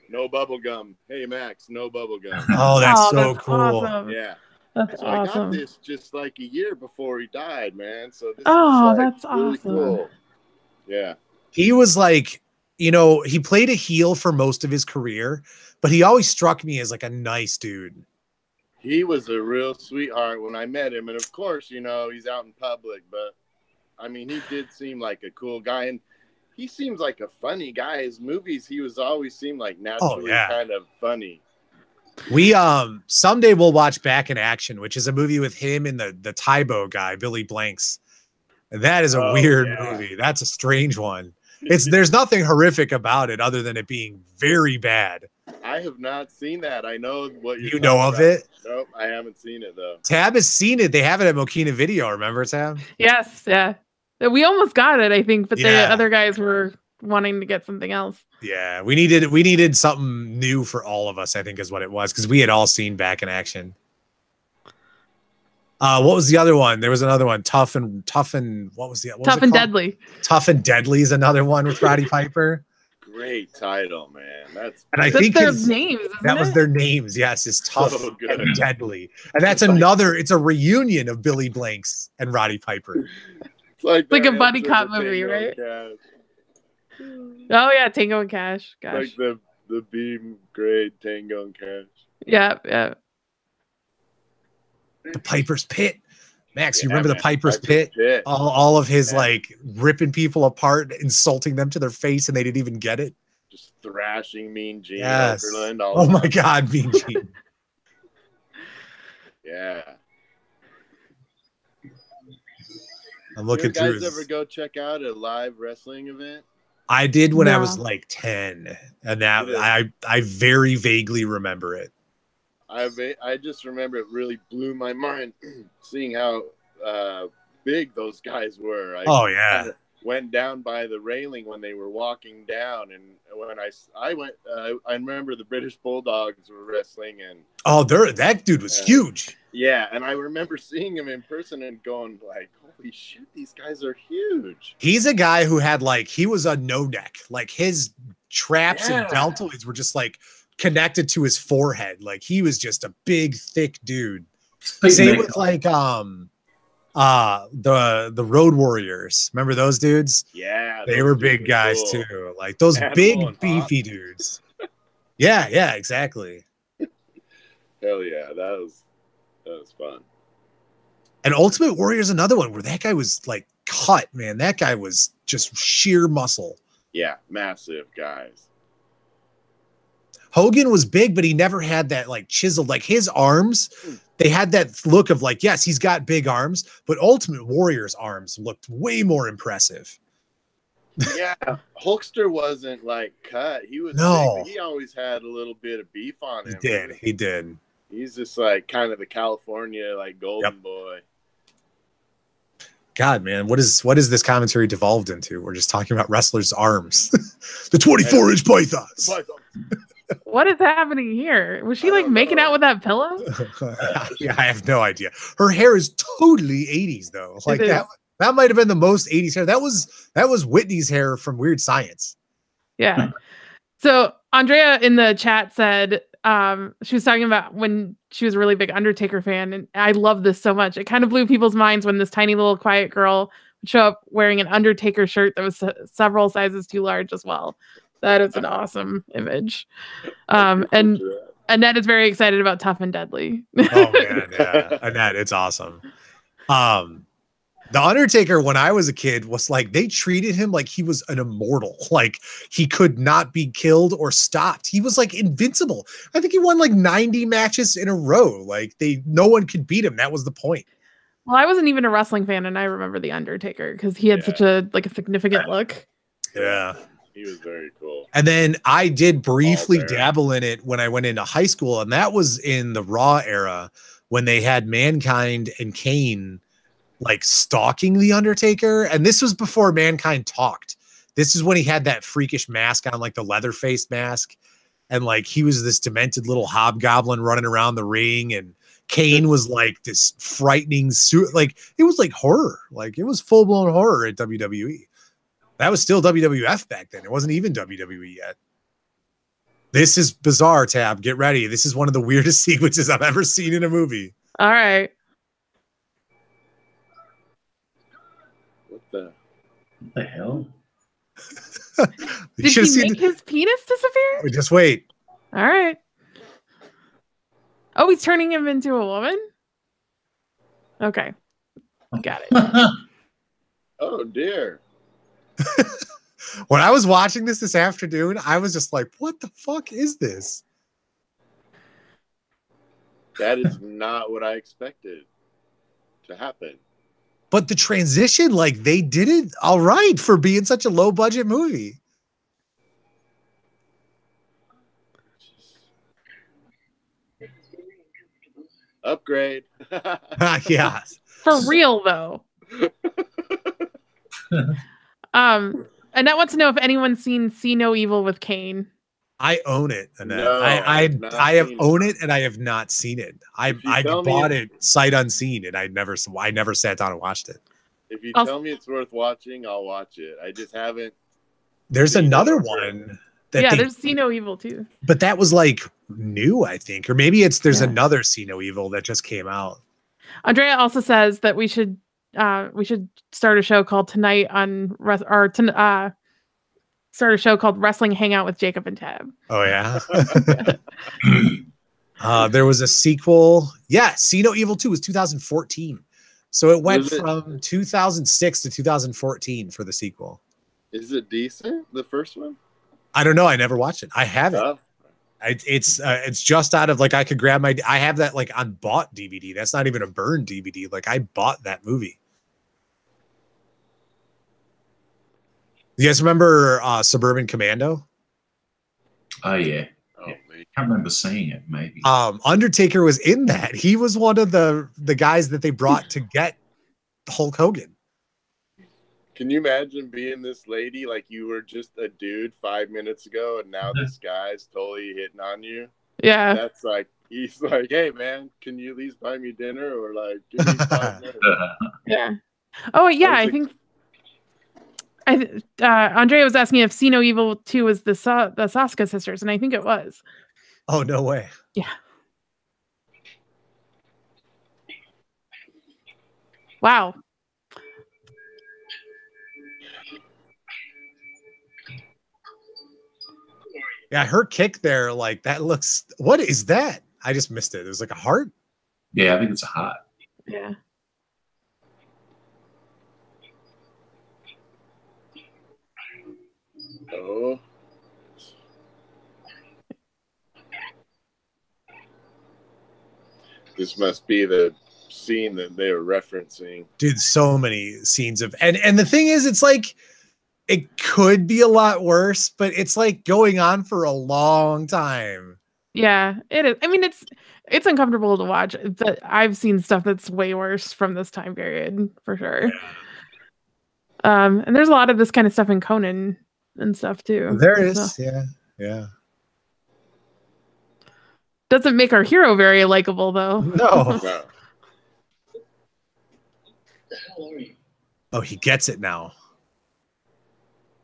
no bubble gum. Hey, Max, no bubble gum. Oh, that's so that's cool. Awesome. Yeah. That's So I got awesome. this just like a year before he died, man. So this Oh, is like that's really awesome. cool. Yeah. He was like, he played a heel for most of his career, but he always struck me as like a nice dude. He was a real sweetheart when I met him. And of course, he's out in public, but I mean, he did seem like a cool guy. And he seems like a funny guy. His movies, he always seemed like naturally kind of funny. We someday we'll watch Back in Action, which is a movie with him and the Tybo guy, Billy Blanks. That is a weird movie. That's a strange one. There's nothing horrific about it other than it being very bad. I have not seen that. I know what You know of it? Nope, I haven't seen it though. Tab has seen it. They have it at Mokina Video. Remember, Tab? Yes, yeah. We almost got it, I think, but the Yeah. other guys were wanting to get something else. Yeah, we needed something new for all of us, I think is what it was, because we had all seen Back in Action. What was the other one? There was another one. Tough and what was the what Tough was it and called? Deadly. Tough and Deadly is another one with Roddy Piper. Great title, man. That's And I That's think their names, isn't that was it? their names. Yes, it's Tough So good. and Deadly. And that's another, it's a reunion of Billy Blanks and Roddy Piper. It's like Like the a buddy answer cop to movie, Tango right? and Cash. Oh yeah, Tango and Cash. Gosh. Like the beam great Tango and Cash. Yeah, yeah. The Piper's Pit. Max, you Yeah, remember man, the Piper's Pit? All of his like ripping people apart, insulting them to their face, and they didn't even get it. Just thrashing Mean Gene Yes. Okerlund. Oh my God, Mean Gene. Yeah. I'm looking Did you through. guys ever go check out a live wrestling event? I did when I No. was like 10, and that I very vaguely remember it. I just remember it really blew my mind seeing how big those guys were. Oh yeah. Went down by the railing when they were walking down, and when I went, I remember the British Bulldogs were wrestling, and That dude was huge. yeah, and I remember seeing him in person and going like, "Holy shit, these guys are huge." He's a guy who had he was a no neck, like his traps and Yeah. deltoids were just like connected to his forehead. Like he was just a big, thick dude. Same with the Road Warriors. Remember those dudes? Yeah, They those were dudes big guys cool. too. Like those Animal big, and beefy dudes. Yeah, exactly. Hell yeah, that was fun. And Ultimate Warrior is another one where that guy was like cut, man. That guy was just sheer muscle. Yeah, massive guys. Hogan was big, but he never had that like chiseled, like his arms. They had that look of like, yes, he's got big arms, but Ultimate Warrior's arms looked way more impressive. Yeah, Hulkster wasn't like cut. He was No. big, but he always had a little bit of beef on him. He did. He's just like kind of the California like golden boy. God, man, what is this commentary devolved into? We're just talking about wrestlers' arms. The 24-inch pythons. What is happening here? Was she like making out with that pillow? Yeah, I have no idea. Her hair is totally 80s though. Like that might have been the most 80s hair. That was Whitney's hair from Weird Science. Yeah. So Andrea in the chat said she was talking about when she was a really big Undertaker fan, and I love this so much. It kind of blew people's minds when this tiny little quiet girl would show up wearing an Undertaker shirt that was several sizes too large as well. That is an awesome image. And Annette is very excited about Tough and Deadly. Oh man, yeah. Annette, it's awesome. The Undertaker, when I was a kid, was like they treated him like he was an immortal. Like he could not be killed or stopped. He was like invincible. I think he won like 90 matches in a row. Like no one could beat him. That was the point. Well, I wasn't even a wrestling fan, and I remember the Undertaker because he had such a significant look. Yeah. He was very cool. And then I did briefly dabble in it when I went into high school, and that was in the Raw era when they had Mankind and Kane like stalking the Undertaker. And this was before Mankind talked. This is when he had that freakish mask on, like the leather face mask. And like he was this demented little hobgoblin running around the ring, and Kane was like this frightening suit. Like it was like horror. Like it was full blown horror at WWE. That was still WWF back then. It wasn't even WWE yet. This is bizarre, Tab. Get ready. This is one of the weirdest sequences I've ever seen in a movie. All right. What the hell? Did he make his penis disappear? Just wait. All right. Oh, he's turning him into a woman? Okay. Got it. Oh, dear. When I was watching this afternoon, I was just like, what the fuck is this? That is not what I expected to happen. But the transition, like they did it all right for being such a low budget movie. Upgrade. Yeah. For real though. Annette wants to know if anyone's seen See No Evil with Kane. I own it, Annette. No, I have seen owned it and I have not seen it. I bought it sight unseen and I never sat down and watched it. If you tell me it's worth watching, I'll watch it. I just haven't. There's another one that there's See No Evil too. But that was like new, I think, or maybe there's another See No Evil that just came out. Andrea also says that we should start a show called start a show called Wrestling Hangout with Jacob and Tab. Oh yeah. There was a sequel. Yeah, See No Evil 2 was 2014. So it went from 2006 to 2014 for the sequel. Is it decent, the first one? I don't know. I never watched it. I haven't. It's just out of like I could grab I have that like on bought DVD. That's not even a burned DVD. Like I bought that movie. You guys remember Suburban Commando? Oh yeah. Oh, I can't remember seeing it. Maybe. Undertaker was in that. He was one of the guys that they brought to get Hulk Hogan. Can you imagine being this lady, like you were just a dude 5 minutes ago, and now this guy's totally hitting on you? Yeah. That's like, he's like, hey man, can you at least buy me dinner or like give me 5 minutes? Yeah. Oh yeah, I think Andrea was asking if See No Evil 2 was the Saska sisters, and I think it was. Oh no way. Yeah. Wow. Yeah, her kick there, like that looks. What is that? I just missed it. It was like a heart. Yeah, I think it's a heart. Yeah. Oh. This must be the scene that they were referencing. Dude, so many scenes of and the thing is, it's like it could be a lot worse, but it's like going on for a long time. Yeah, it is. I mean, it's uncomfortable to watch, but I've seen stuff that's way worse from this time period for sure. Yeah. And there's a lot of this kind of stuff in Conan and stuff too. There is, yeah. Doesn't make our hero very likable though. No. The hell are you? Oh, he gets it now.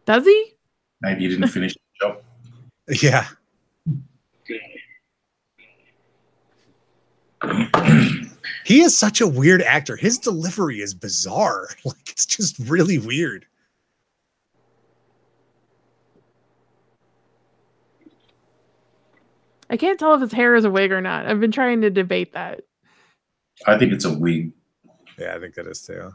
Does he? Maybe you didn't finish the job. Yeah. He is such a weird actor. His delivery is bizarre. Like it's just really weird. I can't tell if his hair is a wig or not. I've been trying to debate that. I think it's a wig. Yeah, I think that is too.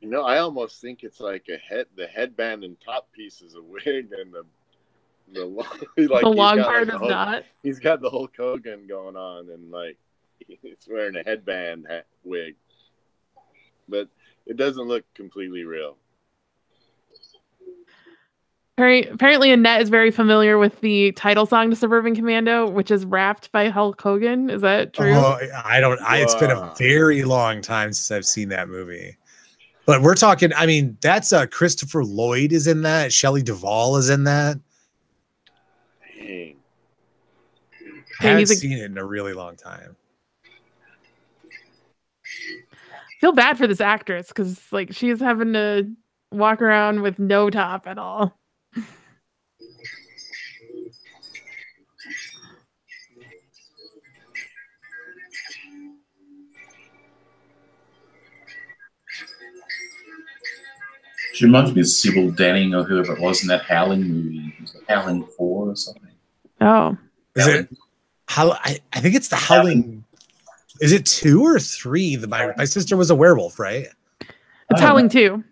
You know, I almost think it's like the headband and top piece is a wig, and the long part is not. He's got the Hulk Hogan going on, and like he's wearing a headband wig, but it doesn't look completely real. Apparently, Annette is very familiar with the title song to Suburban Commando, which is rapped by Hulk Hogan. Is that true? Oh, I don't. It's been a very long time since I've seen that movie. But we're talking. I mean, that's Christopher Lloyd is in that. Shelley Duvall is in that. Dang. I haven't seen it in a really long time. I feel bad for this actress because like she's having to walk around with no top at all. She reminds me of Sybil Danning or whoever it was in that Howling movie. Was it Howling 4 or something? Oh. Is it? I think it's the Howling. Is it 2 or 3? My sister was a werewolf, right? It's Howling 2.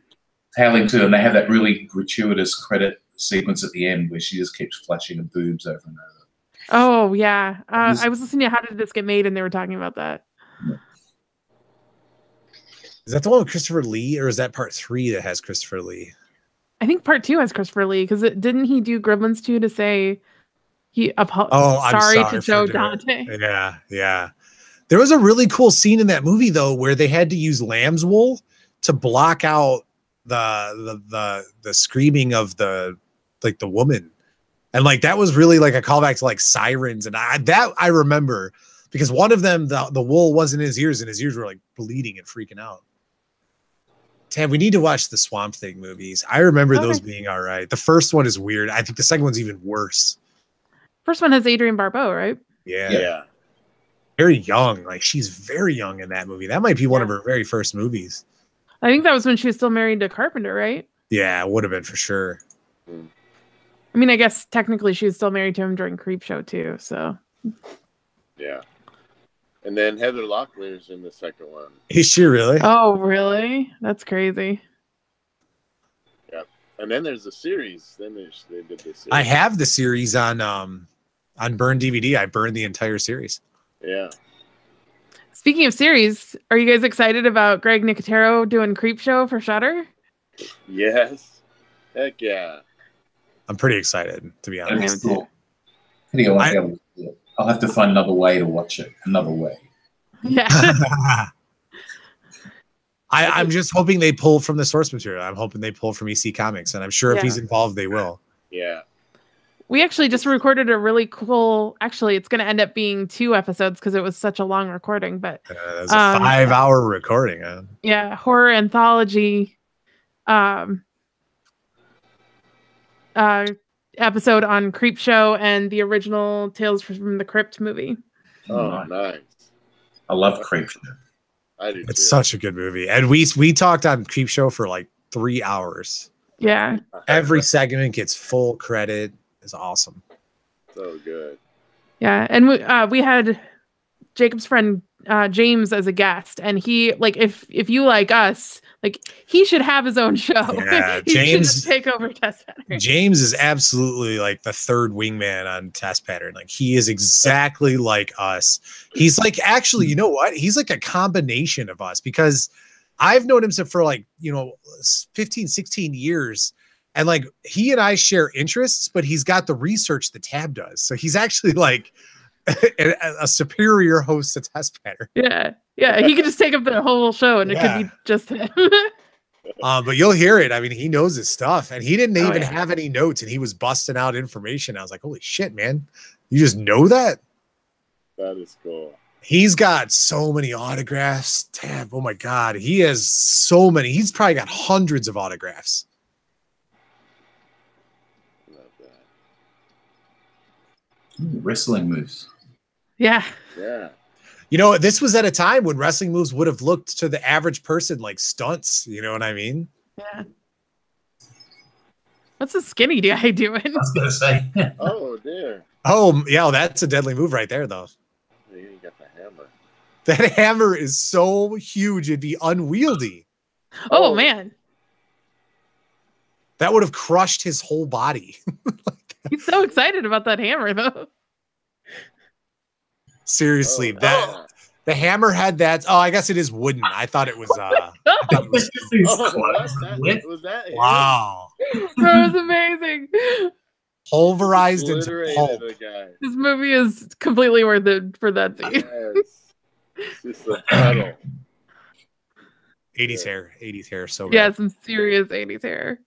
Howling 2, and they have that really gratuitous credit sequence at the end where she just keeps flashing her boobs over and over. Oh, yeah. I was listening to How Did This Get Made, and they were talking about that. Yeah. Is that the one with Christopher Lee, or is that part 3 that has Christopher Lee? I think part 2 has Christopher Lee, because didn't he do Gremlins 2 to say sorry to Joe Dante? Yeah. There was a really cool scene in that movie though, where they had to use lamb's wool to block out the screaming of the woman. And like that was really like a callback to like sirens. And I remember because one of them, the wool wasn't in his ears and his ears were like bleeding and freaking out. Tab, we need to watch the Swamp Thing movies. I remember those being all right. The first one is weird. I think the second one's even worse. First one has Adrienne Barbeau, right? Yeah. Very young. Like she's very young in that movie. That might be one of her very first movies. I think that was when she was still married to Carpenter, right? Yeah, it would have been for sure. I mean, I guess technically she was still married to him during Creepshow too, so. Yeah. And then Heather Locklear's in the second one. Is she really? Oh, really? That's crazy. Yeah. And then there's a series. Then they did this series. I have the series on Burn DVD. I burned the entire series. Yeah. Speaking of series, are you guys excited about Greg Nicotero doing Creepshow for Shudder? Yes. Heck yeah. I'm pretty excited, to be honest. I'll have to find another way to watch it. Another way. Yeah. I'm just hoping they pull from the source material. I'm hoping they pull from EC Comics, and I'm sure if he's involved, they will. Yeah. We actually just recorded a really cool. Actually, it's going to end up being 2 episodes because it was such a long recording. But it was a 5-hour recording. Huh? Yeah, horror anthology. Episode on Creepshow and the original Tales from the Crypt movie. Oh, nice. I love Creepshow. I do. It's such a good movie, and we talked on Creepshow for like 3 hours. Yeah. Every segment gets full credit. It's awesome. So good. Yeah, and we had Jacob's friend James as a guest, and he like if you like us, like he should have his own show. Yeah, he James should just take over Test Pattern. James is absolutely like the third wingman on Test Pattern. Like he is exactly like us. He's like actually, you know what? He's like a combination of us because I've known him for like 15, 16 years. And like he and I share interests, but he's got the research that Tab does. So he's actually like a superior host to Test Pattern. Yeah. He could just take up the whole show and it could be just him. But you'll hear it. I mean, he knows his stuff and he didn't even have any notes and he was busting out information. I was like, holy shit, man. You just know that? That is cool. He's got so many autographs. Tab, oh my God. He has so many. He's probably got hundreds of autographs. Wrestling moves. Yeah. You know, this was at a time when wrestling moves would have looked to the average person like stunts. You know what I mean? Yeah. What's the skinny guy doing? I was gonna say. Oh dear. Oh yeah, that's a deadly move right there, though. You got the hammer. That hammer is so huge it'd be unwieldy. Oh man. That would have crushed his whole body. He's so excited about that hammer, though. Seriously, the hammer had that. Oh, I guess it is wooden. I thought it was. Was that wow. That was amazing. Pulverized into pulp. This movie is completely worth it for that scene. Yes. It's just a battle. 80s hair. So yeah, some serious 80s hair.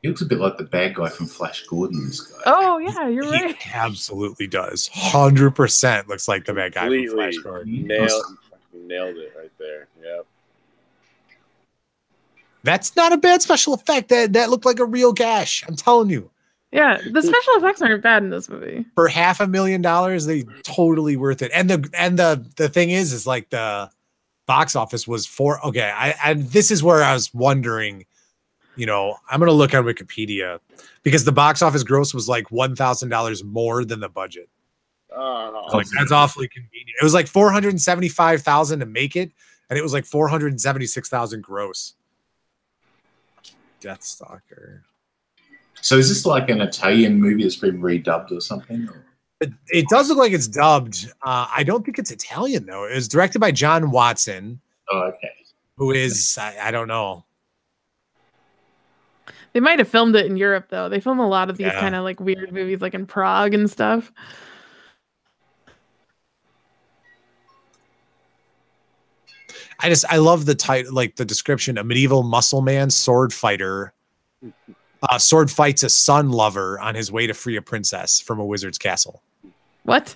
He looks a bit like the bad guy from Flash Gordon, this guy. Oh, yeah, you're right. He absolutely does. 100% looks like the bad guy from Flash Gordon. Nailed it right there. Yep. That's not a bad special effect. That looked like a real gash. I'm telling you. Yeah, the special effects aren't bad in this movie. For $500,000, they totally worth it. And the thing is like the box office was and this is where I was wondering. I'm going to look on Wikipedia because the box office gross was like $1,000 more than the budget. Like that's awfully convenient. It was like $475,000 to make it, and it was like $476,000 gross. Deathstalker. So is this like an Italian movie that's been redubbed or something? It does look like it's dubbed. I don't think it's Italian though. It was directed by John Watson. Oh, okay. Who is I don't know. They might have filmed it in Europe though. They film a lot of these Yeah. kind of like weird movies, like in Prague and stuff. I love the title, like the description: a medieval muscle man sword fighter. Sword fights a sun lover on his way to free a princess from a wizard's castle. What?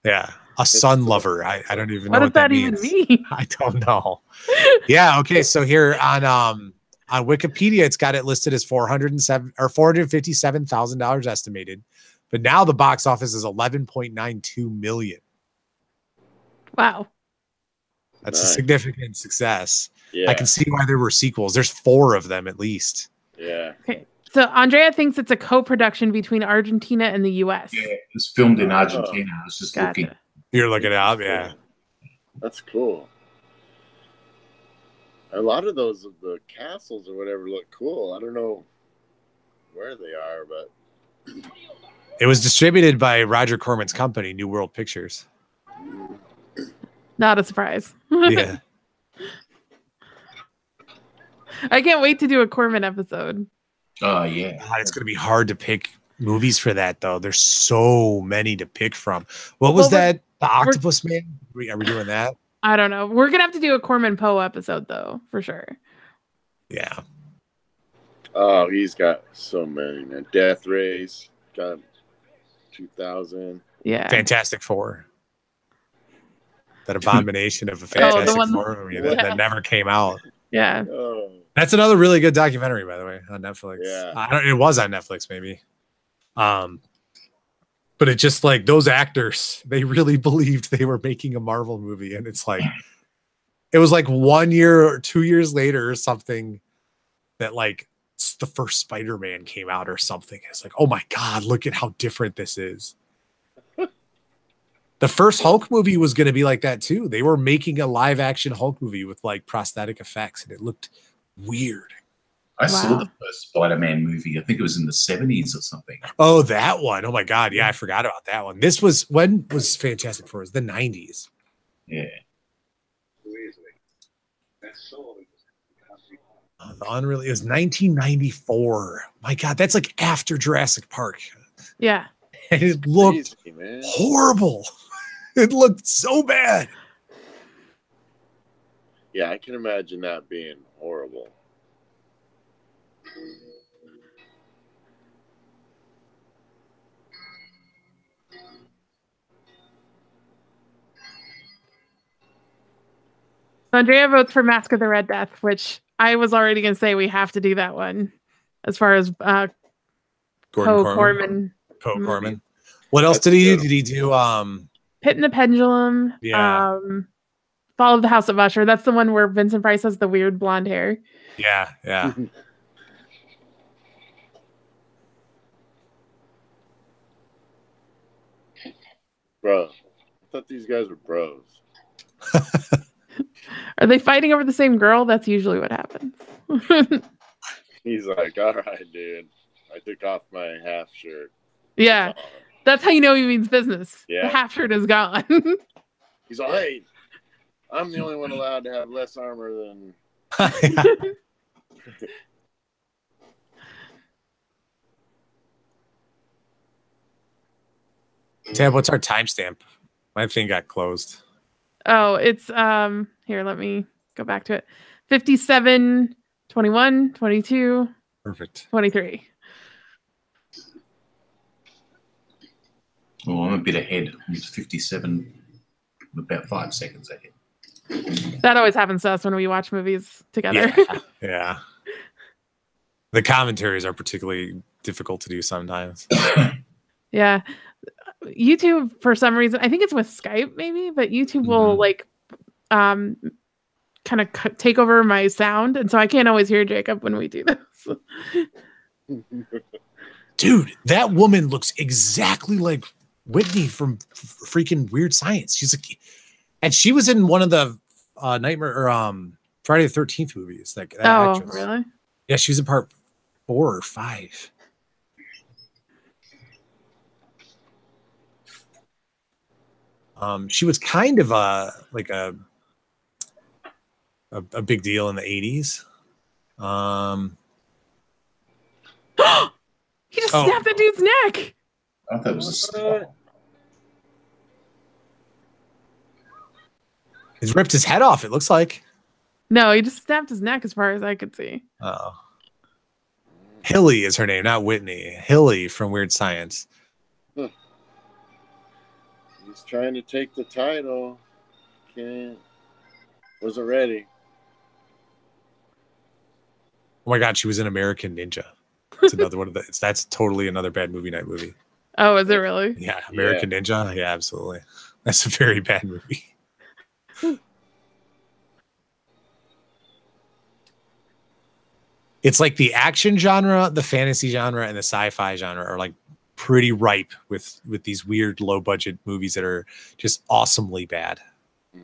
Yeah, a sun lover. I don't even What know does what that even means. mean? I don't know. Yeah. Okay. So here on Wikipedia, it's got it listed as $457,000 estimated, but now the box office is 11.92 million. Wow. That's Nice. a significant success. Yeah. I can see why there were sequels. There's 4 of them at least. Yeah. Okay. So Andrea thinks it's a co-production between Argentina and the US. Yeah, it was filmed in Argentina. I was just looking. Gotcha. You're looking it up, yeah. That's cool. A lot of those the castles or whatever look cool. I don't know where they are, but It was distributed by Roger Corman's company, New World Pictures. Not a surprise. Yeah. I can't wait to do a Corman episode. Oh yeah, God, it's going to be hard to pick movies for that, though. There's so many to pick from. What was that? The Octopus Man? Are we doing that? I don't know. We're gonna have to do a Corman Poe episode, though, for sure. Yeah. oh, he's got so many, man. Death Race got 2000. Yeah. Fantastic Four. That abomination of a Fantastic one- Four movie that never came out. Yeah. Oh, That's another really good documentary, by the way, on Netflix. Yeah. It was on Netflix, maybe. But it just like those actors, they really believed they were making a Marvel movie, and it's like it was like 1 year or 2 years later or something that like the first Spider-Man came out or something. It's like, oh my God, look at how different this is. The first Hulk movie was going to be like that too. They were making a live action Hulk movie with like prosthetic effects, and it looked weird. I saw the first Spider-Man movie. I think it was in the 70s or something. Oh, that one. Oh my God. Yeah, I forgot about that one. This was when was Fantastic Four? It was the 90s. Yeah. The Unreal. It was 1994. My God, that's like after Jurassic Park. Yeah. And it looked crazy, man. horrible. It looked so bad. Yeah, I can imagine that being horrible. Andrea votes for Mask of the Red Death, which I was already going to say we have to do that one as far as Poe Corman. Poe movie. Corman. What else did he do? Did he do Pit and the Pendulum? Yeah. Fall of the House of Usher. That's the one where Vincent Price has the weird blonde hair. Yeah, yeah. Bro, I thought these guys were bros. Are they fighting over the same girl? That's usually what happens. He's like, all right, dude. I took off my half shirt. Yeah. That's how you know he means business. Yeah. The half shirt is gone. He's like, hey, I'm the only one allowed to have less armor than. Tab, what's our timestamp? My thing got closed. Oh, it's here, let me go back to it. 57, 21, 22, Perfect. 23. Oh, I'm a bit ahead. I'm 57, about 5 seconds ahead. That always happens to us when we watch movies together. Yeah. The commentaries are particularly difficult to do sometimes. Yeah. YouTube, for some reason, I think it's with Skype maybe, but YouTube will like kind of take over my sound, and so I can't always hear Jacob when we do this. Dude, that woman looks exactly like Whitney from freaking Weird Science. She's like, and she was in one of the Nightmare or Friday the 13th movies. Like that actress. Really? Yeah, she was in part 4 or 5. She was kind of a big deal in the 80s. just snapped the dude's neck. I thought it was a stop. He's ripped his head off, it looks like. No, he just snapped his neck as far as I could see. Oh. Hilly is her name, not Whitney. Hilly from Weird Science. He's trying to take the title. Can't. Wasn't ready. Oh my God, she was in American Ninja. It's another one of the. That's totally another bad movie night movie. Oh, is it really? Yeah, American Ninja. Yeah, absolutely. That's a very bad movie. It's like the action genre, the fantasy genre, and the sci-fi genre are like pretty ripe with these weird low budget movies that are just awesomely bad.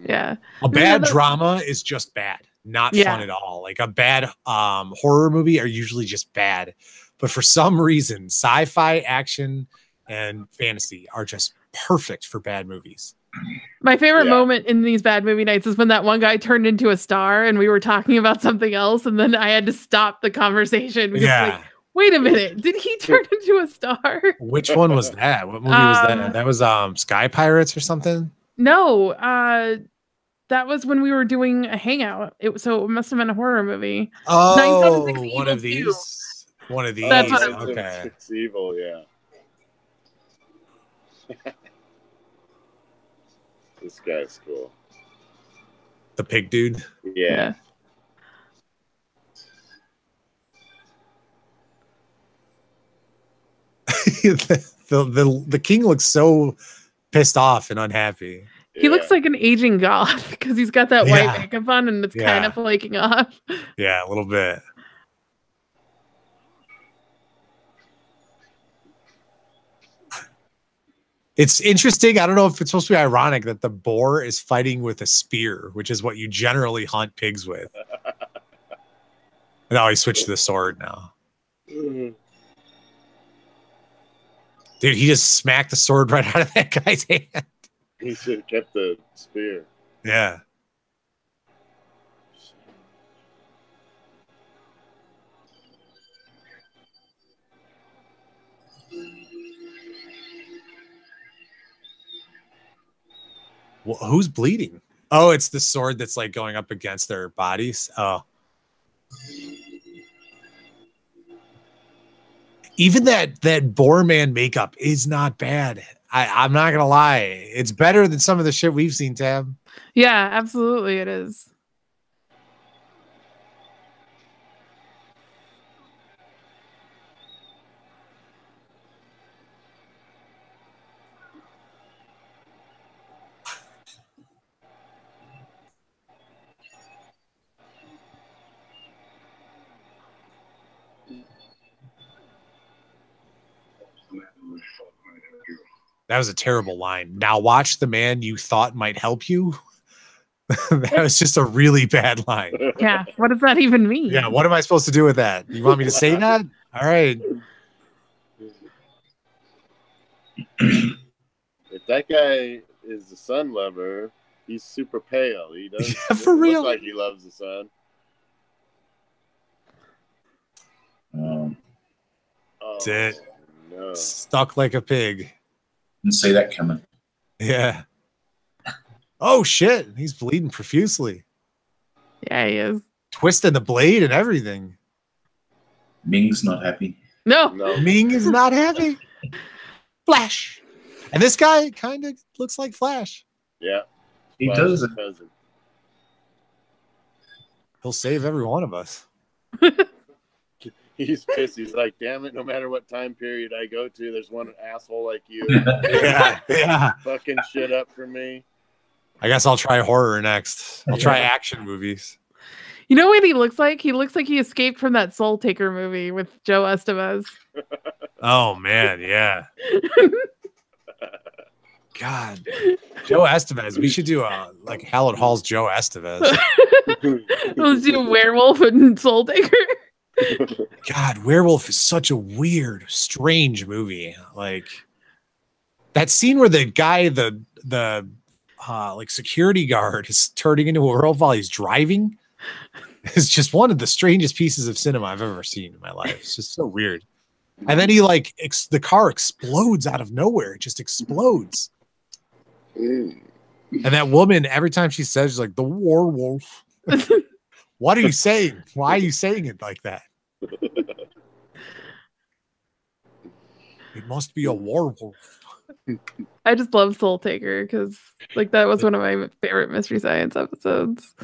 Yeah. A bad drama is just bad, not fun at all. Like a bad horror movie are usually just bad. But for some reason, sci-fi, action, and fantasy are just perfect for bad movies. My favorite moment in these bad movie nights is when that one guy turned into a star and we were talking about something else, and then I had to stop the conversation because like, wait a minute, did he turn into a star? Which one was that? What movie was that? That was Sky Pirates or something? No, that was when we were doing a hangout. So it must have been a horror movie. Oh, one of these. One of these. That's what okay. It's evil, yeah. This guy's cool. The pig dude? Yeah. the king looks so pissed off and unhappy. He looks like an aging goth because he's got that white makeup on and it's kind of flaking off. Yeah, a little bit. It's interesting. I don't know if it's supposed to be ironic that the boar is fighting with a spear, which is what you generally hunt pigs with. No, he switched to the sword now. Dude, he just smacked the sword right out of that guy's hand. He should have kept the spear. Yeah. Well, who's bleeding? Oh, it's the sword that's like going up against their bodies. Oh. Even that boar man makeup is not bad. I'm not gonna lie. It's better than some of the shit we've seen, Tab. Yeah, absolutely it is. That was a terrible line. Now watch the man you thought might help you. That was just a really bad line. Yeah. What does that even mean? Yeah. What am I supposed to do with that? You want me to say that? All right. If that guy is the sun lover, he's super pale. He doesn't for real. look like he loves the sun. That's it. No. Stuck like a pig. Didn't see that coming. Yeah. Oh shit! He's bleeding profusely. Yeah, he is. Twisting the blade and everything. Ming's not happy. No. Ming is not happy. Flash. And this guy kind of looks like Flash. Yeah. He does. He'll save every one of us. He's pissed. He's like, damn it, no matter what time period I go to, there's one asshole like you. Yeah. Fucking shit up for me. I guess I'll try horror next. I'll try action movies. You know what he looks like? He looks like he escaped from that Soul Taker movie with Joe Estevez. Oh, man, yeah. God. Joe Estevez. We should do like Hallowed Hall's Joe Estevez. Let's do Werewolf and Soul Taker. God, Werewolf is such a weird, strange movie. Like that scene where the guy, the like security guard is turning into a werewolf while he's driving is just one of the strangest pieces of cinema I've ever seen in my life. It's just so weird. And then he like the car explodes out of nowhere. It just explodes. Mm. And that woman, every time she says, she's like, the werewolf. What are you saying? Why are you saying it like that? It must be a werewolf. I just love Soul Taker because like that was one of my favorite Mystery Science episodes.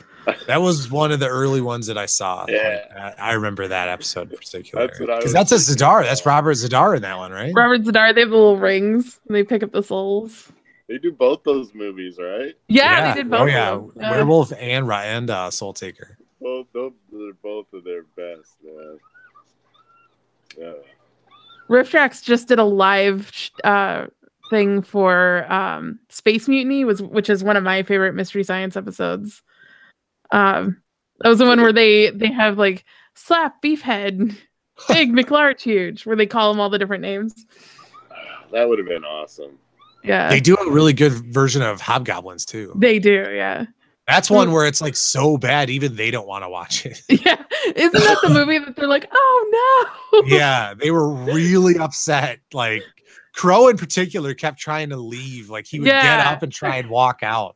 That was one of the early ones that I saw. Yeah. Like, I remember that episode in particular. That's what I Because was that's a thinking Zadar. about. That's Robert Zadar in that one, right? Robert Zadar, they have the little rings and they pick up the souls. They do both those movies, right? Yeah, they did both. Oh of yeah, them. Yeah. Werewolf and Soul Taker. Both those are both of their best, man. Yeah. Riff Tracks just did a live thing for Space Mutiny, which is one of my favorite Mystery Science episodes. That was the one where they have like Slap Beefhead, Big McLarge Huge, where they call them all the different names. That would have been awesome. Yeah, They do a really good version of Hobgoblins too. they do. Yeah, That's one where it's like so bad, even they don't want to watch it. yeah. Isn't that the movie that they're like, oh no? Yeah, they were really upset. Like Crow in particular kept trying to leave. Like he would get Yeah. up and try and walk out.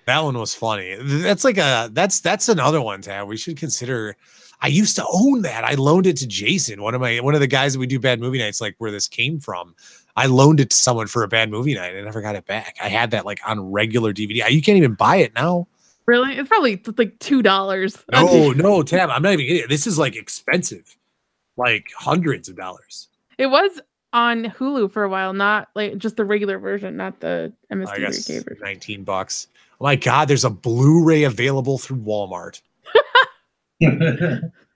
That one was funny. That's like that's another one, Tab. We should consider. I used to own that. I loaned it to Jason, one of the guys that we do bad movie nights, like where this came from. I loaned it to someone for a bad movie night. I never got it back. I had that like on regular DVD. You can't even buy it now. Really? It's probably like $2. No, Tab. I'm not even kidding. This is like expensive, like hundreds of dollars. It was on Hulu for a while, not like just the regular version, not the I guess MST3K version. $19. Oh my God, there's a Blu-ray available through Walmart for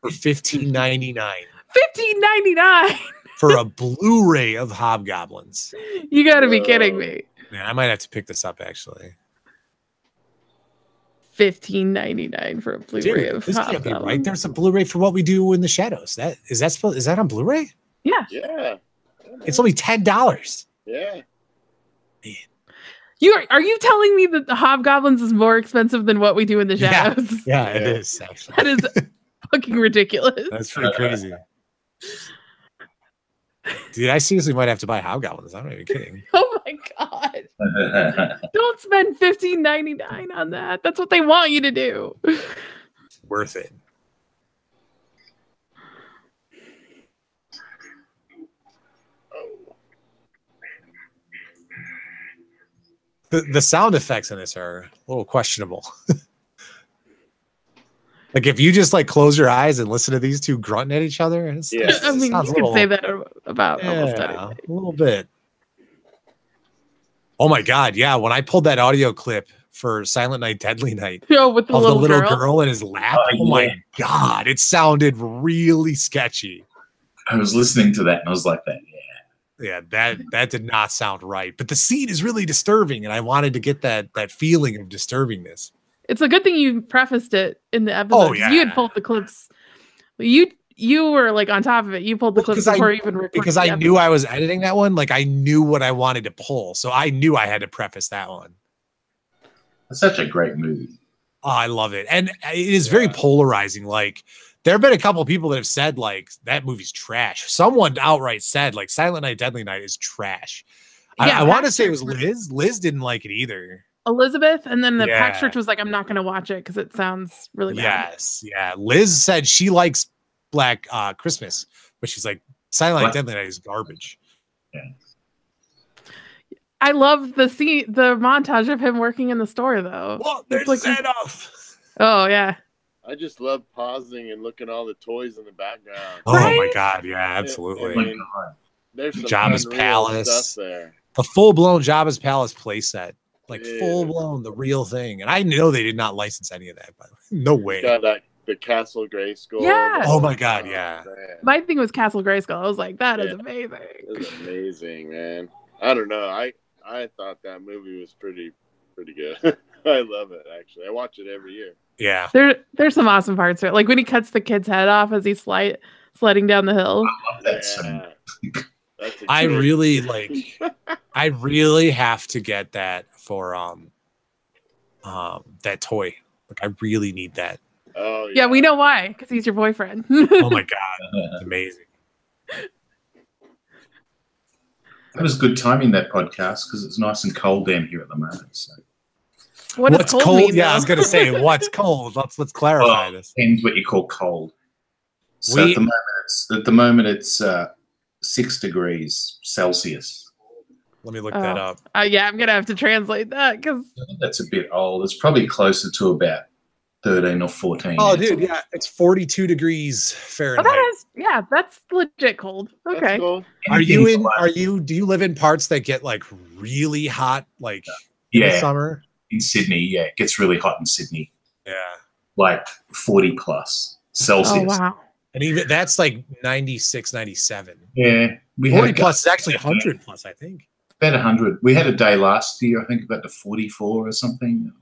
$15.99 $15.99. for a Blu-ray of Hobgoblins. You got to be kidding me. Man, I might have to pick this up actually. $15.99 for a Blu-ray Dude, of this can't be Hobgoblin. right. There's a Blu-ray for What We Do in the Shadows. Is that on Blu-ray? Yeah. Yeah. It's only $10. Yeah. Are you telling me that the Hobgoblins is more expensive than What We Do in the Shadows? Yeah, it is actually. That is fucking ridiculous. That's pretty crazy. Dude, I seriously might have to buy Hobgoblins. I'm not even kidding. Oh my god. Don't spend $15.99 on that. That's what they want you to do. Worth it. The sound effects in this are a little questionable. Like if you just like close your eyes and listen to these two grunting at each other, Yeah. I mean, you could say that about almost yeah, anything. a little bit. Oh my God, yeah. When I pulled that audio clip for Silent Night, Deadly Night Yo, with the of little, the little girl. girl in his lap, oh my God, it sounded really sketchy. I was listening to that and I was like, Yeah, that did not sound right. But the scene is really disturbing, and I wanted to get that feeling of disturbingness. It's a good thing you prefaced it in the episode. Oh, 'Cause yeah. You had pulled the clips. You were like on top of it. You pulled the clips before you even recorded. Because I knew I was editing that one. Like I knew what I wanted to pull, so I knew I had to preface that one. It's such a great movie. Oh, I love it, and it is very polarizing. Like there have been a couple of people that have said like that movie's trash. Someone outright said like Silent Night, Deadly Night is trash. Yeah, I want to say it Patrick- was Liz. Liz didn't like it either. Elizabeth, and then the Yeah. Patrick was like, "I'm not going to watch it because it sounds really bad." Yes, yeah. Liz said she likes Black Christmas, but she's like Silent Night, What? Deadly Night is garbage. I love the montage of him working in the store, though. Well, It's there's like- that off. Oh yeah, I just love pausing and looking at all the toys in the background. Oh my Right? God, yeah, absolutely. I mean, there's some Jabba's unreal Palace. stuff there. A full-blown Jabba's Palace playset. Like Yeah. full-blown, the real thing. And I know they did not license any of that, by the way. No way. Got that the Castle Grayskull. Yeah. Oh my God, yeah. Man. my thing was Castle Grayskull. I was like, that is Yeah. amazing. It was amazing, man. I don't know. I thought that movie was pretty good. I love it actually. I watch it every year. Yeah. There's some awesome parts to it. Like when he cuts the kid's head off as he's sliding down the hill. I love that scene. That's a I great- really like I really have to get that for that toy. Like I really need that. Oh Yeah, we know why, because he's your boyfriend. Oh my god, it's amazing. That was good timing, that podcast, because it's nice and cold down here at the moment. So. What's cold? Mean, yeah, I was gonna say what's cold. Let's clarify this. Depends what you call cold. So at the moment it's 6 degrees Celsius. Let me look that up. Yeah, I'm gonna have to translate that because that's a bit old. It's probably closer to about 13 or 14. Oh, dude, yeah, it's 42 degrees Fahrenheit. That's legit cold. Okay. Cool. Do you live in parts that get like really hot, like in the summer? In Sydney, yeah, it gets really hot in Sydney. Yeah. Like 40 plus Celsius. Oh, wow. And even that's like 96, 97. Yeah. 40 plus is actually 100 plus, I think. About 100. We had a day last year, I think about to 44 or something.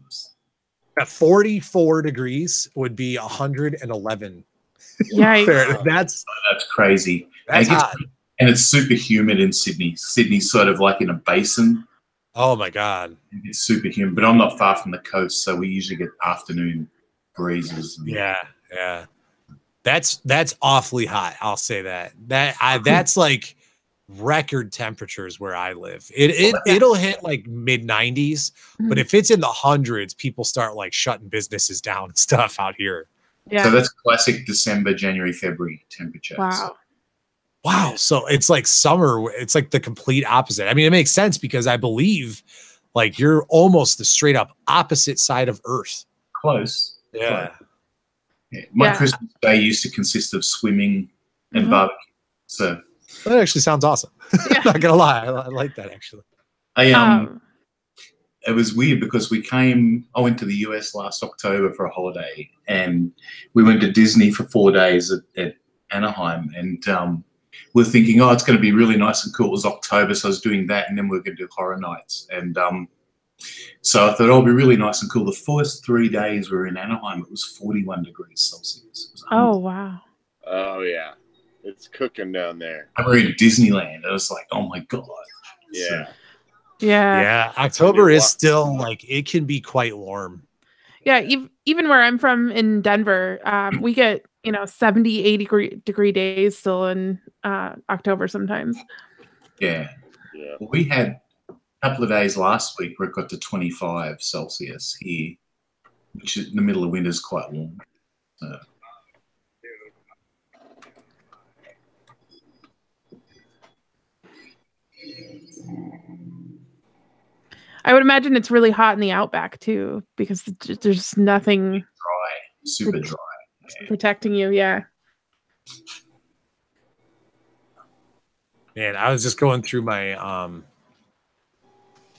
At 44 degrees would be 111. Yeah. That's crazy. That's hot. And it's super humid in Sydney. Sydney's sort of like in a basin. Oh my god. It's super humid, but I'm not far from the coast, so we usually get afternoon breezes. Yeah. That's awfully hot. I'll say that. That's like record temperatures where I live. It'll hit like mid 90s, but if it's in the hundreds, people start like shutting businesses down and stuff out here. Yeah. So that's classic December, January, February temperatures. Wow. So it's like summer. It's like the complete opposite. I mean, it makes sense because I believe like you're almost the straight up opposite side of Earth. Close. Yeah. My Christmas day used to consist of swimming and barbecue. So that actually sounds awesome. I'm not gonna lie. I like that actually. It was weird because I went to the US last October for a holiday and we went to Disney for 4 days at Anaheim and we're thinking, it's going to be really nice and cool. It was October, so I was doing that, and then we are going to do horror nights. And so I thought, it'll be really nice and cool. The first 3 days we were in Anaheim, it was 41 degrees Celsius. Oh, wow. Oh, yeah. It's cooking down there. And we're in Disneyland. I was like, oh, my God. Yeah. Yeah. October is still, like, it can be quite warm. Yeah, even where I'm from in Denver, we get 70, 80 degree days still in October sometimes. Yeah. Well, we had a couple of days last week where it got to 25 Celsius here, which in the middle of winter is quite warm. So. I would imagine it's really hot in the outback too, because there's nothing dry, super dry, protecting you. Yeah. Man, I was just going through my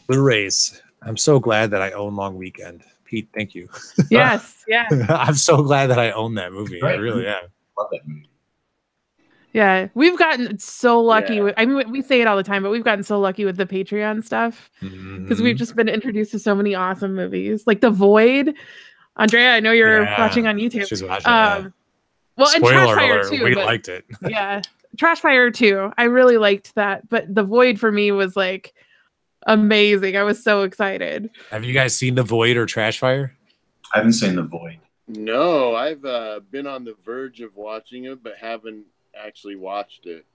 Blu-rays. I'm so glad that I own Long Weekend. Pete, thank you. Yes, yeah. I'm so glad that I own that movie. I really am. Love that movie. Yeah, we've gotten so lucky with, I mean, we say it all the time, but we've gotten so lucky with the Patreon stuff because we've just been introduced to so many awesome movies, like The Void. Andrea, I know you're watching on YouTube. She's watching, well, spoiler and Trashfire alert, too. We liked it. Yeah, Trashfire too. I really liked that, but The Void for me was like amazing. I was so excited. Have you guys seen The Void or Trashfire? I haven't seen The Void. No, I've been on the verge of watching it, but haven't actually watched it.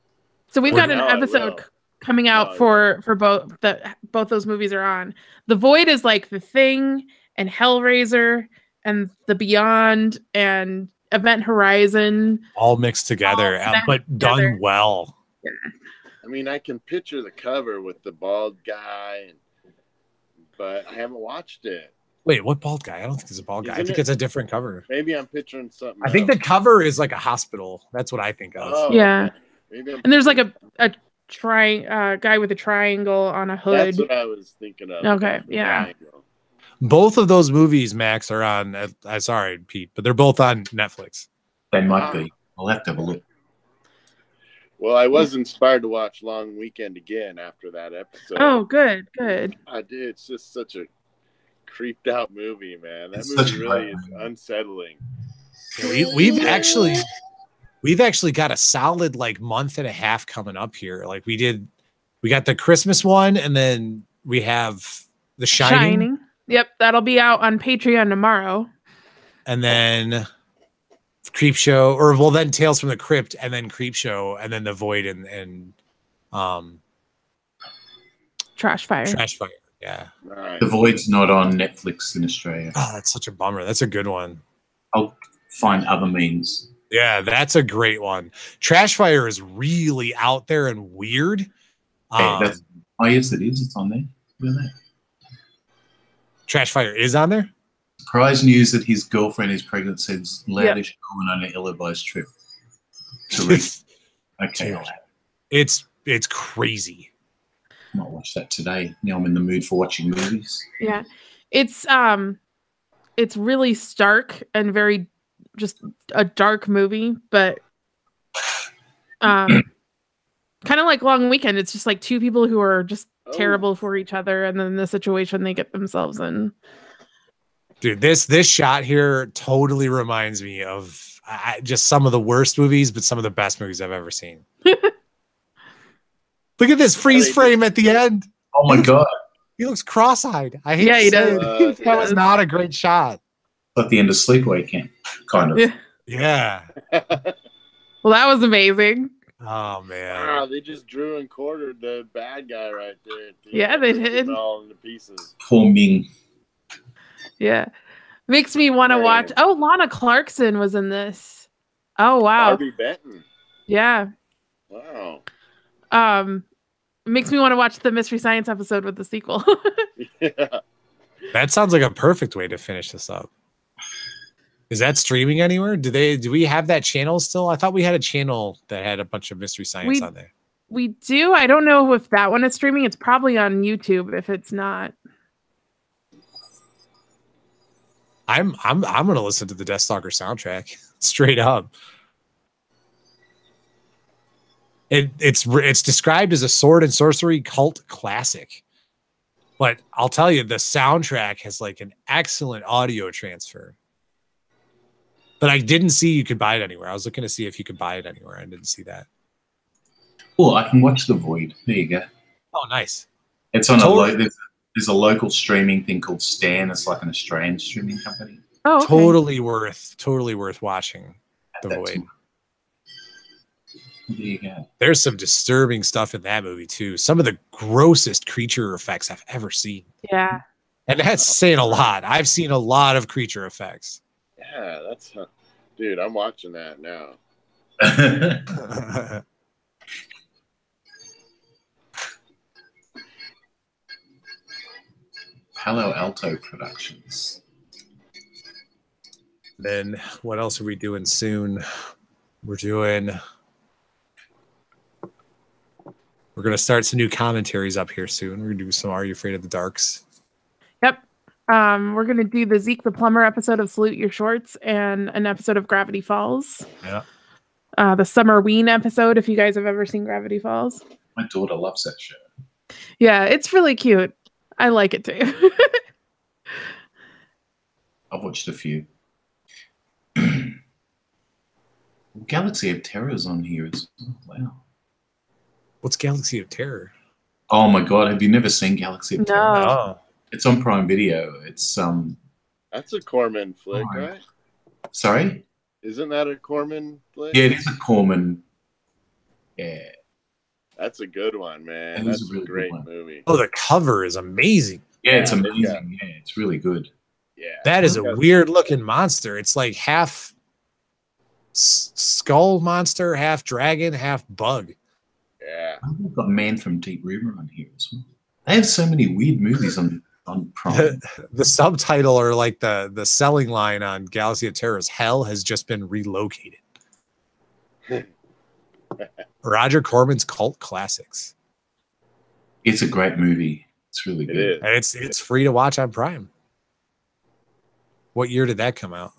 So we've got an episode coming out for both those movies are on. The Void is like The Thing and Hellraiser and The Beyond and Event Horizon all mixed together, but done well. Yeah. I mean, I can picture the cover with the bald guy, but I haven't watched it. Wait, what bald guy? I don't think it's a bald guy. I think it's a different cover. Maybe I'm picturing something. I think the cover is like a hospital. That's what I think of. Oh, yeah. Maybe and there's like a guy with a triangle on a hood. That's what I was thinking of. Okay, yeah. Triangle. Both of those movies, Max, are on. Sorry, Pete, but they're both on Netflix. They might be. I'll have to have a look. Well, I was inspired to watch Long Weekend again after that episode. Oh, good. I did. It's just such a creeped out movie, man. That movie really is unsettling. We've actually got a solid like month and a half coming up here. Like we got the Christmas one, and then we have The Shining. Yep, that'll be out on Patreon tomorrow. And then Creep Show, or well, then Tales from the Crypt, and then Creep Show, and then The Void, and Trash Fire. Trash Fire. Yeah. Nice. The Void's not on Netflix in Australia. Oh, that's such a bummer. That's a good one. I'll find other means. Yeah, that's a great one. Trash Fire is really out there and weird. Yes, it is. It's on there. Look at that. Trash Fire is on there? Surprise news that his girlfriend is pregnant says loudest going on an ill-advised trip. Okay. It's crazy. I might watch that today. Now I'm in the mood for watching movies. Yeah. It's really stark and very just a dark movie, but kind of like Long Weekend. It's just like two people who are just terrible for each other, and then the situation they get themselves in. Dude, this shot here totally reminds me of just some of the worst movies, but some of the best movies I've ever seen. Look at this freeze frame at the end. Oh my god. He looks cross-eyed. I hate Yeah, he to does. say it. That was not a great shot. At the end of Sleepaway Camp, kind of. Yeah. Well, that was amazing. Oh man. Wow, they just drew and quartered the bad guy right there. Yeah, they did. All into pieces. Poor Ming. Yeah. Makes me want to watch. Oh, Lana Clarkson was in this. Oh, wow. Barbie Benton. Yeah. Wow. Makes me want to watch the Mystery Science episode with the sequel. Yeah. That sounds like a perfect way to finish this up. Is that streaming anywhere? Do we have that channel still? I thought we had a channel that had a bunch of Mystery Science on there. We do. I don't know if that one is streaming. It's probably on YouTube if it's not. I'm gonna listen to the Deathstalker soundtrack straight up. It's described as a sword and sorcery cult classic, but I'll tell you, the soundtrack has like an excellent audio transfer. But I didn't see you could buy it anywhere. I was looking to see if you could buy it anywhere. I didn't see that. Oh, I can watch The Void. There you go. Oh, nice. It's on there's a local streaming thing called Stan. It's like an Australian streaming company. Oh, okay. Totally worth watching The Void. There you go. There's some disturbing stuff in that movie too. Some of the grossest creature effects I've ever seen. Yeah. And that's saying a lot. I've seen a lot of creature effects. Yeah, that's dude, I'm watching that now. Palo Alto Productions. Then what else are we doing soon? We're going to start some new commentaries up here soon. We're going to do some Are You Afraid of the Darks? Yep. We're going to do the Zeke the Plumber episode of Salute Your Shorts and an episode of Gravity Falls. Yeah. The Summer Ween episode, if you guys have ever seen Gravity Falls. My daughter loves that show. Yeah, it's really cute. I like it too. I've watched a few. Galaxy of Terror is on here as well. Wow. What's Galaxy of Terror? Oh my god, have you never seen Galaxy of Terror? No. It's on Prime Video. It's That's a Corman flick, right? Sorry? Isn't that a Corman flick? Yeah, it is a Corman. Yeah. That's a good one, man. That is That's a really a great good one. movie. Oh, the cover is amazing. Yeah, it's amazing. Yeah, it's really good. Yeah. That is a weird looking monster. It's like half skull monster, half dragon, half bug. Yeah. I've got Man from Deep River on here as well. They have so many weird movies on Prime. The subtitle or like the selling line on Galaxy of Terror is Hell has just been relocated. Roger Corman's cult classics. It's a great movie. It's really good. It is. And it's free to watch on Prime. What year did that come out?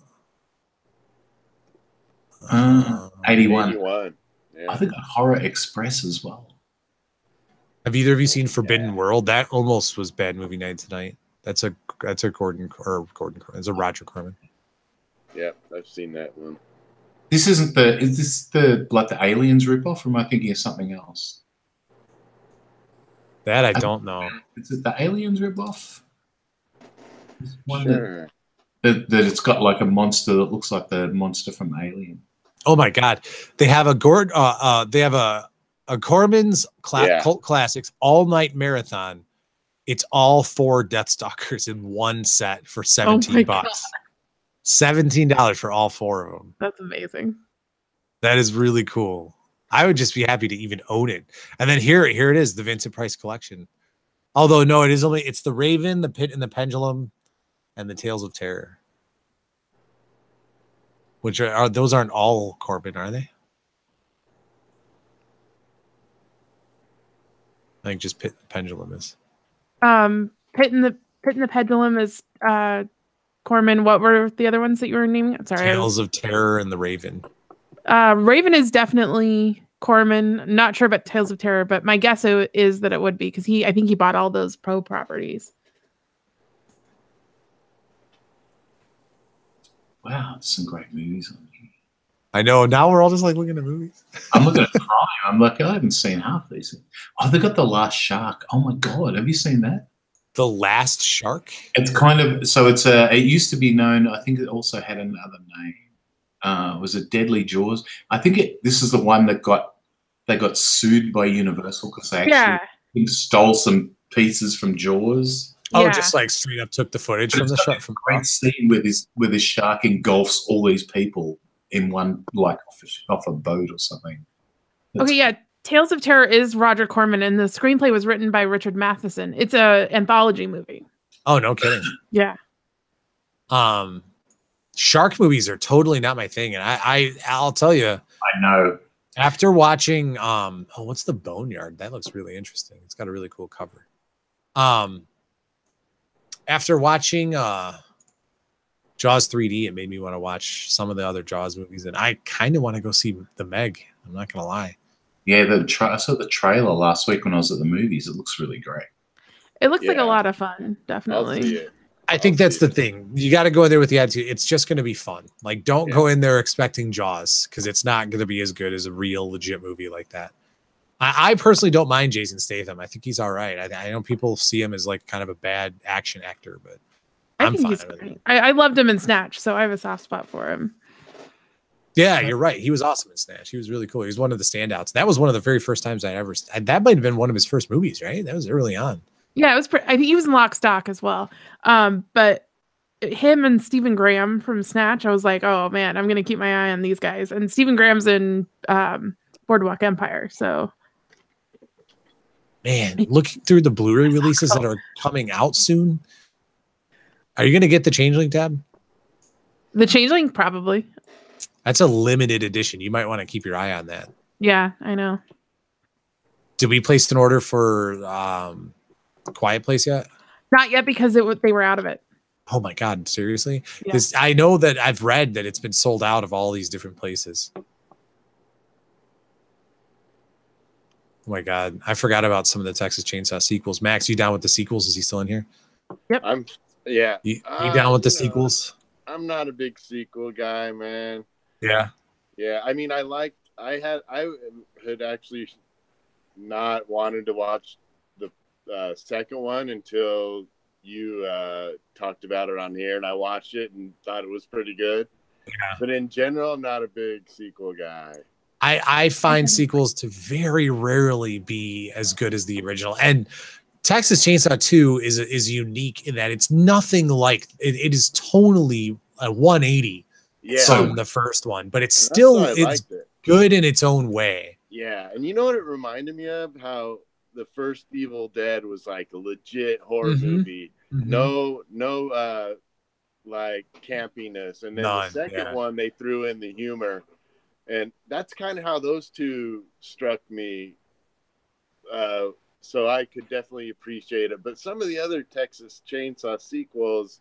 81. 81. Yeah. I think Horror Express as well. Have either of you seen Forbidden World? That almost was Bad Movie Night Tonight. That's a Gordon Corman. It's a Roger Corman. Yep, I've seen that one. This isn't the. Is this the like the Aliens ripoff, or am I thinking of something else? That I don't know. Is it the Aliens ripoff? Sure. that it's got like a monster that looks like the monster from Alien. Oh my God, they have a they have a Corman's cult classics all night marathon. It's all 4 Deathstalkers in one set for $17. $17 for all 4 of them. That's amazing. That is really cool. I would just be happy to even own it. And then here it is, the Vincent Price collection. Although no, it's the Raven, the Pit and the Pendulum, and the Tales of Terror. Which are those aren't all Corbin, are they? I think just Pit and the Pendulum is. Pit and the Pendulum is Corman. What were the other ones that you were naming? I'm sorry. Tales of Terror and the Raven. Raven is definitely Corman. Not sure about Tales of Terror, but my guess is that it would be because I think he bought all those Poe properties. Wow, some great movies on here. I know. Now we're all just like looking at movies. I'm looking at Prime. I'm like, I haven't seen half these. Oh, they got The Last Shark. Oh my God, have you seen that? The Last Shark? It's kind of it used to be known. I think it also had another name. Was it Deadly Jaws? I think this is the one that they got sued by Universal because they actually stole some pieces from Jaws. Oh, just like straight up took the footage from the shark. From great scene with his shark engulfs all these people in one, like off a boat or something. Okay, yeah. Tales of Terror is Roger Corman, and the screenplay was written by Richard Matheson. It's a anthology movie. Oh, no kidding. Yeah. Shark movies are totally not my thing, and I'll tell you. I know. After watching, what's the Boneyard? That looks really interesting. It's got a really cool cover. After watching Jaws 3D, it made me want to watch some of the other Jaws movies, and I kind of want to go see The Meg. I'm not gonna lie. Yeah, I saw the trailer last week when I was at the movies. It looks really great. It looks like a lot of fun, definitely. I think that's the thing. You got to go in there with the attitude. It's just going to be fun. Like, don't go in there expecting Jaws because it's not going to be as good as a real, legit movie like that. I personally don't mind Jason Statham. I think he's all right. I know people see him as like kind of a bad action actor, but I'm fine with it. I loved him in Snatch, so I have a soft spot for him. Yeah, you're right. He was awesome in Snatch. He was really cool. He was one of the standouts. That was one of the very first times that might have been one of his first movies, right? That was early on. Yeah, it was. I think he was in Lock, Stock as well. But him and Stephen Graham from Snatch, I was like, oh man, I'm gonna keep my eye on these guys. And Stephen Graham's in Boardwalk Empire, so. Man, looking through the Blu-ray releases that are coming out soon, are you going to get the Changeling tab? The Changeling, probably. That's a limited edition. You might want to keep your eye on that. Yeah, I know. Did we place an order for Quiet Place yet? Not yet because they were out of it. Oh my God, seriously? Yeah. I know that I've read that it's been sold out of all these different places. Oh my God, I forgot about some of the Texas Chainsaw sequels. Max, you down with the sequels? Is he still in here? Yep. You down with the sequels? I'm not a big sequel guy, man. Yeah. Yeah, I mean, I had actually not wanted to watch the second one until you talked about it on here, and I watched it and thought it was pretty good. Yeah. But in general, I'm not a big sequel guy. I find sequels to very rarely be as good as the original. And Texas Chainsaw 2 is unique in that it's nothing like it is tonally a 180 from the first one, but it's good in its own way. Yeah, and you know what it reminded me of? How the first Evil Dead was like a legit horror movie. No like campiness, and then the second one they threw in the humor. And that's kind of how those two struck me. So I could definitely appreciate it. But some of the other Texas Chainsaw sequels,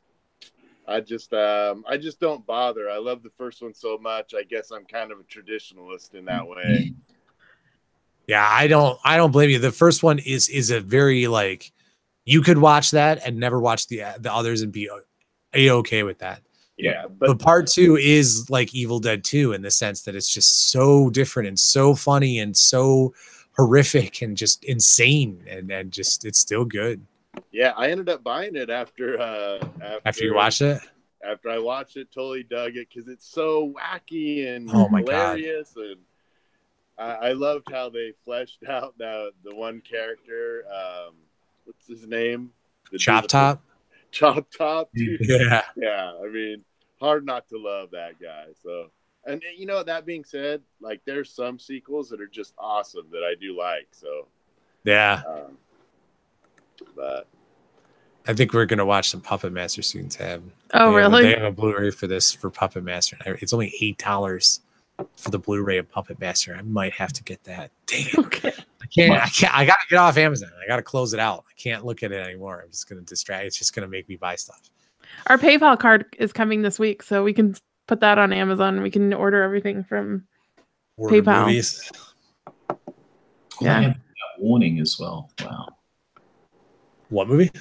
I just don't bother. I love the first one so much. I guess I'm kind of a traditionalist in that way. Yeah, I don't blame you. The first one is a very like, you could watch that and never watch the others and be A-okay with that. Yeah, but part 2 is like Evil Dead 2 in the sense that it's just so different and so funny and so horrific and just insane and just it's still good. Yeah, I ended up buying it after you watched it. After I watched it, totally dug it because it's so wacky and Oh my God. hilarious, and I loved how they fleshed out the one character. What's his name? Chop Top. Chop Top, dude. Yeah. Yeah, I mean, hard not to love that guy. So, and you know, that being said, like there's some sequels that are just awesome that I do like. So, Yeah. But I think we're gonna watch some Puppet Master soon, Tab. Oh, really? They have a Blu-ray for this for Puppet Master. It's only $8 for the Blu-ray of Puppet Master. I might have to get that. Damn. Okay. I can't. I gotta get off Amazon. I gotta close it out. I can't look at it anymore. I'm just gonna distract. It's just gonna make me buy stuff. Our PayPal card is coming this week, so we can put that on Amazon. We can order everything from Order PayPal. movies. Yeah. Without Warning as well. Wow. What movie?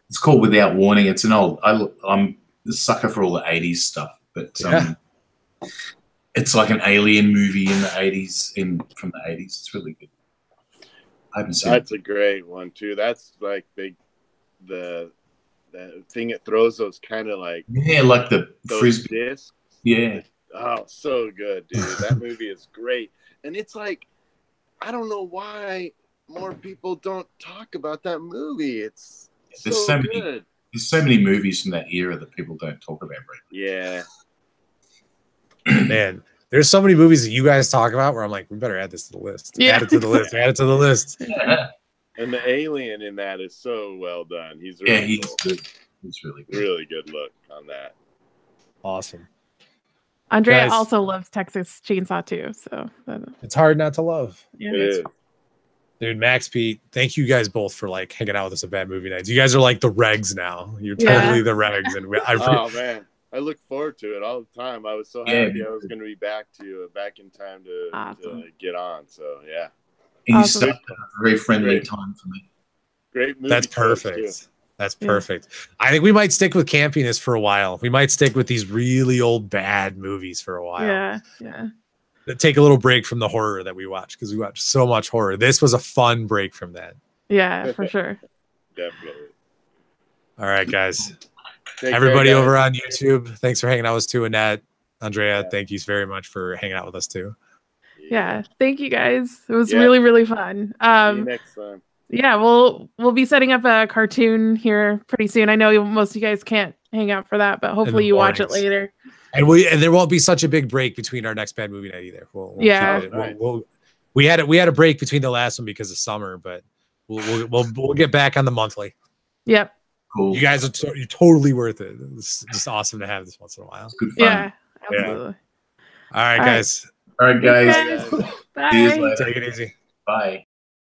It's called Without Warning. It's an old. I'm a sucker for all the 80s stuff, but it's like an alien movie in the 80s. From the 80s, it's really good. I haven't seen. That's a great one too. That's like the thing it throws those kind of like like the frisbee discs. Yeah. Oh, so good, dude. That movie is great, and it's like I don't know why more people don't talk about that movie. It's There's so many. good. There's so many movies from that era that people don't talk about. Right? Yeah. Man, there's so many movies that you guys talk about where I'm like, we better add this to the list. Yeah. Add it to the list. Add it to the list. Yeah. And the alien in that is so well done. He's really He's cool. good. He's really good. Really good look on that. Awesome. Andrea Guys. also loves Texas Chainsaw too. So It's hard not to love. yeah. It is. Dude, Max, Pete, thank you guys both for like hanging out with us at Bad Movie Nights. You guys are like the regs now. You're Yeah. totally the regs, and Oh man, I look forward to it all the time. I was so happy I was going to be back in time to Awesome. get on. So yeah, And you Awesome. started a very friendly Great. time for me. great movie. that's choice, perfect. too. That's Yeah. perfect. I think we might stick with campiness for a while. We might stick with these really old bad movies for a while. Yeah. Take a little break from the horror that we watch because we watch so much horror. This was a fun break from that. Yeah, for sure. Definitely. All right, guys. Take Everybody care, guys. over on YouTube, thanks for hanging out with us too. Annette, Andrea, Yeah. thank you very much for hanging out with us too. Yeah. Thank you guys. It was Yeah. really, really fun. See you next time. Yeah, we'll be setting up a cartoon here pretty soon. I know most of you guys can't hang out for that, but hopefully you watch it mornings. later. And there won't be such a big break between our next Bad Movie Night either. We'll Yeah. keep it. We had a break between the last one because of summer, but we'll get back on the monthly. Yep. Cool. You guys you're totally worth it. It's just awesome to have this once in a while. It's good fun. Yeah. Absolutely. All right, All right. guys. All right, guys. Thanks, guys. Bye. See you later. Take it easy. Bye.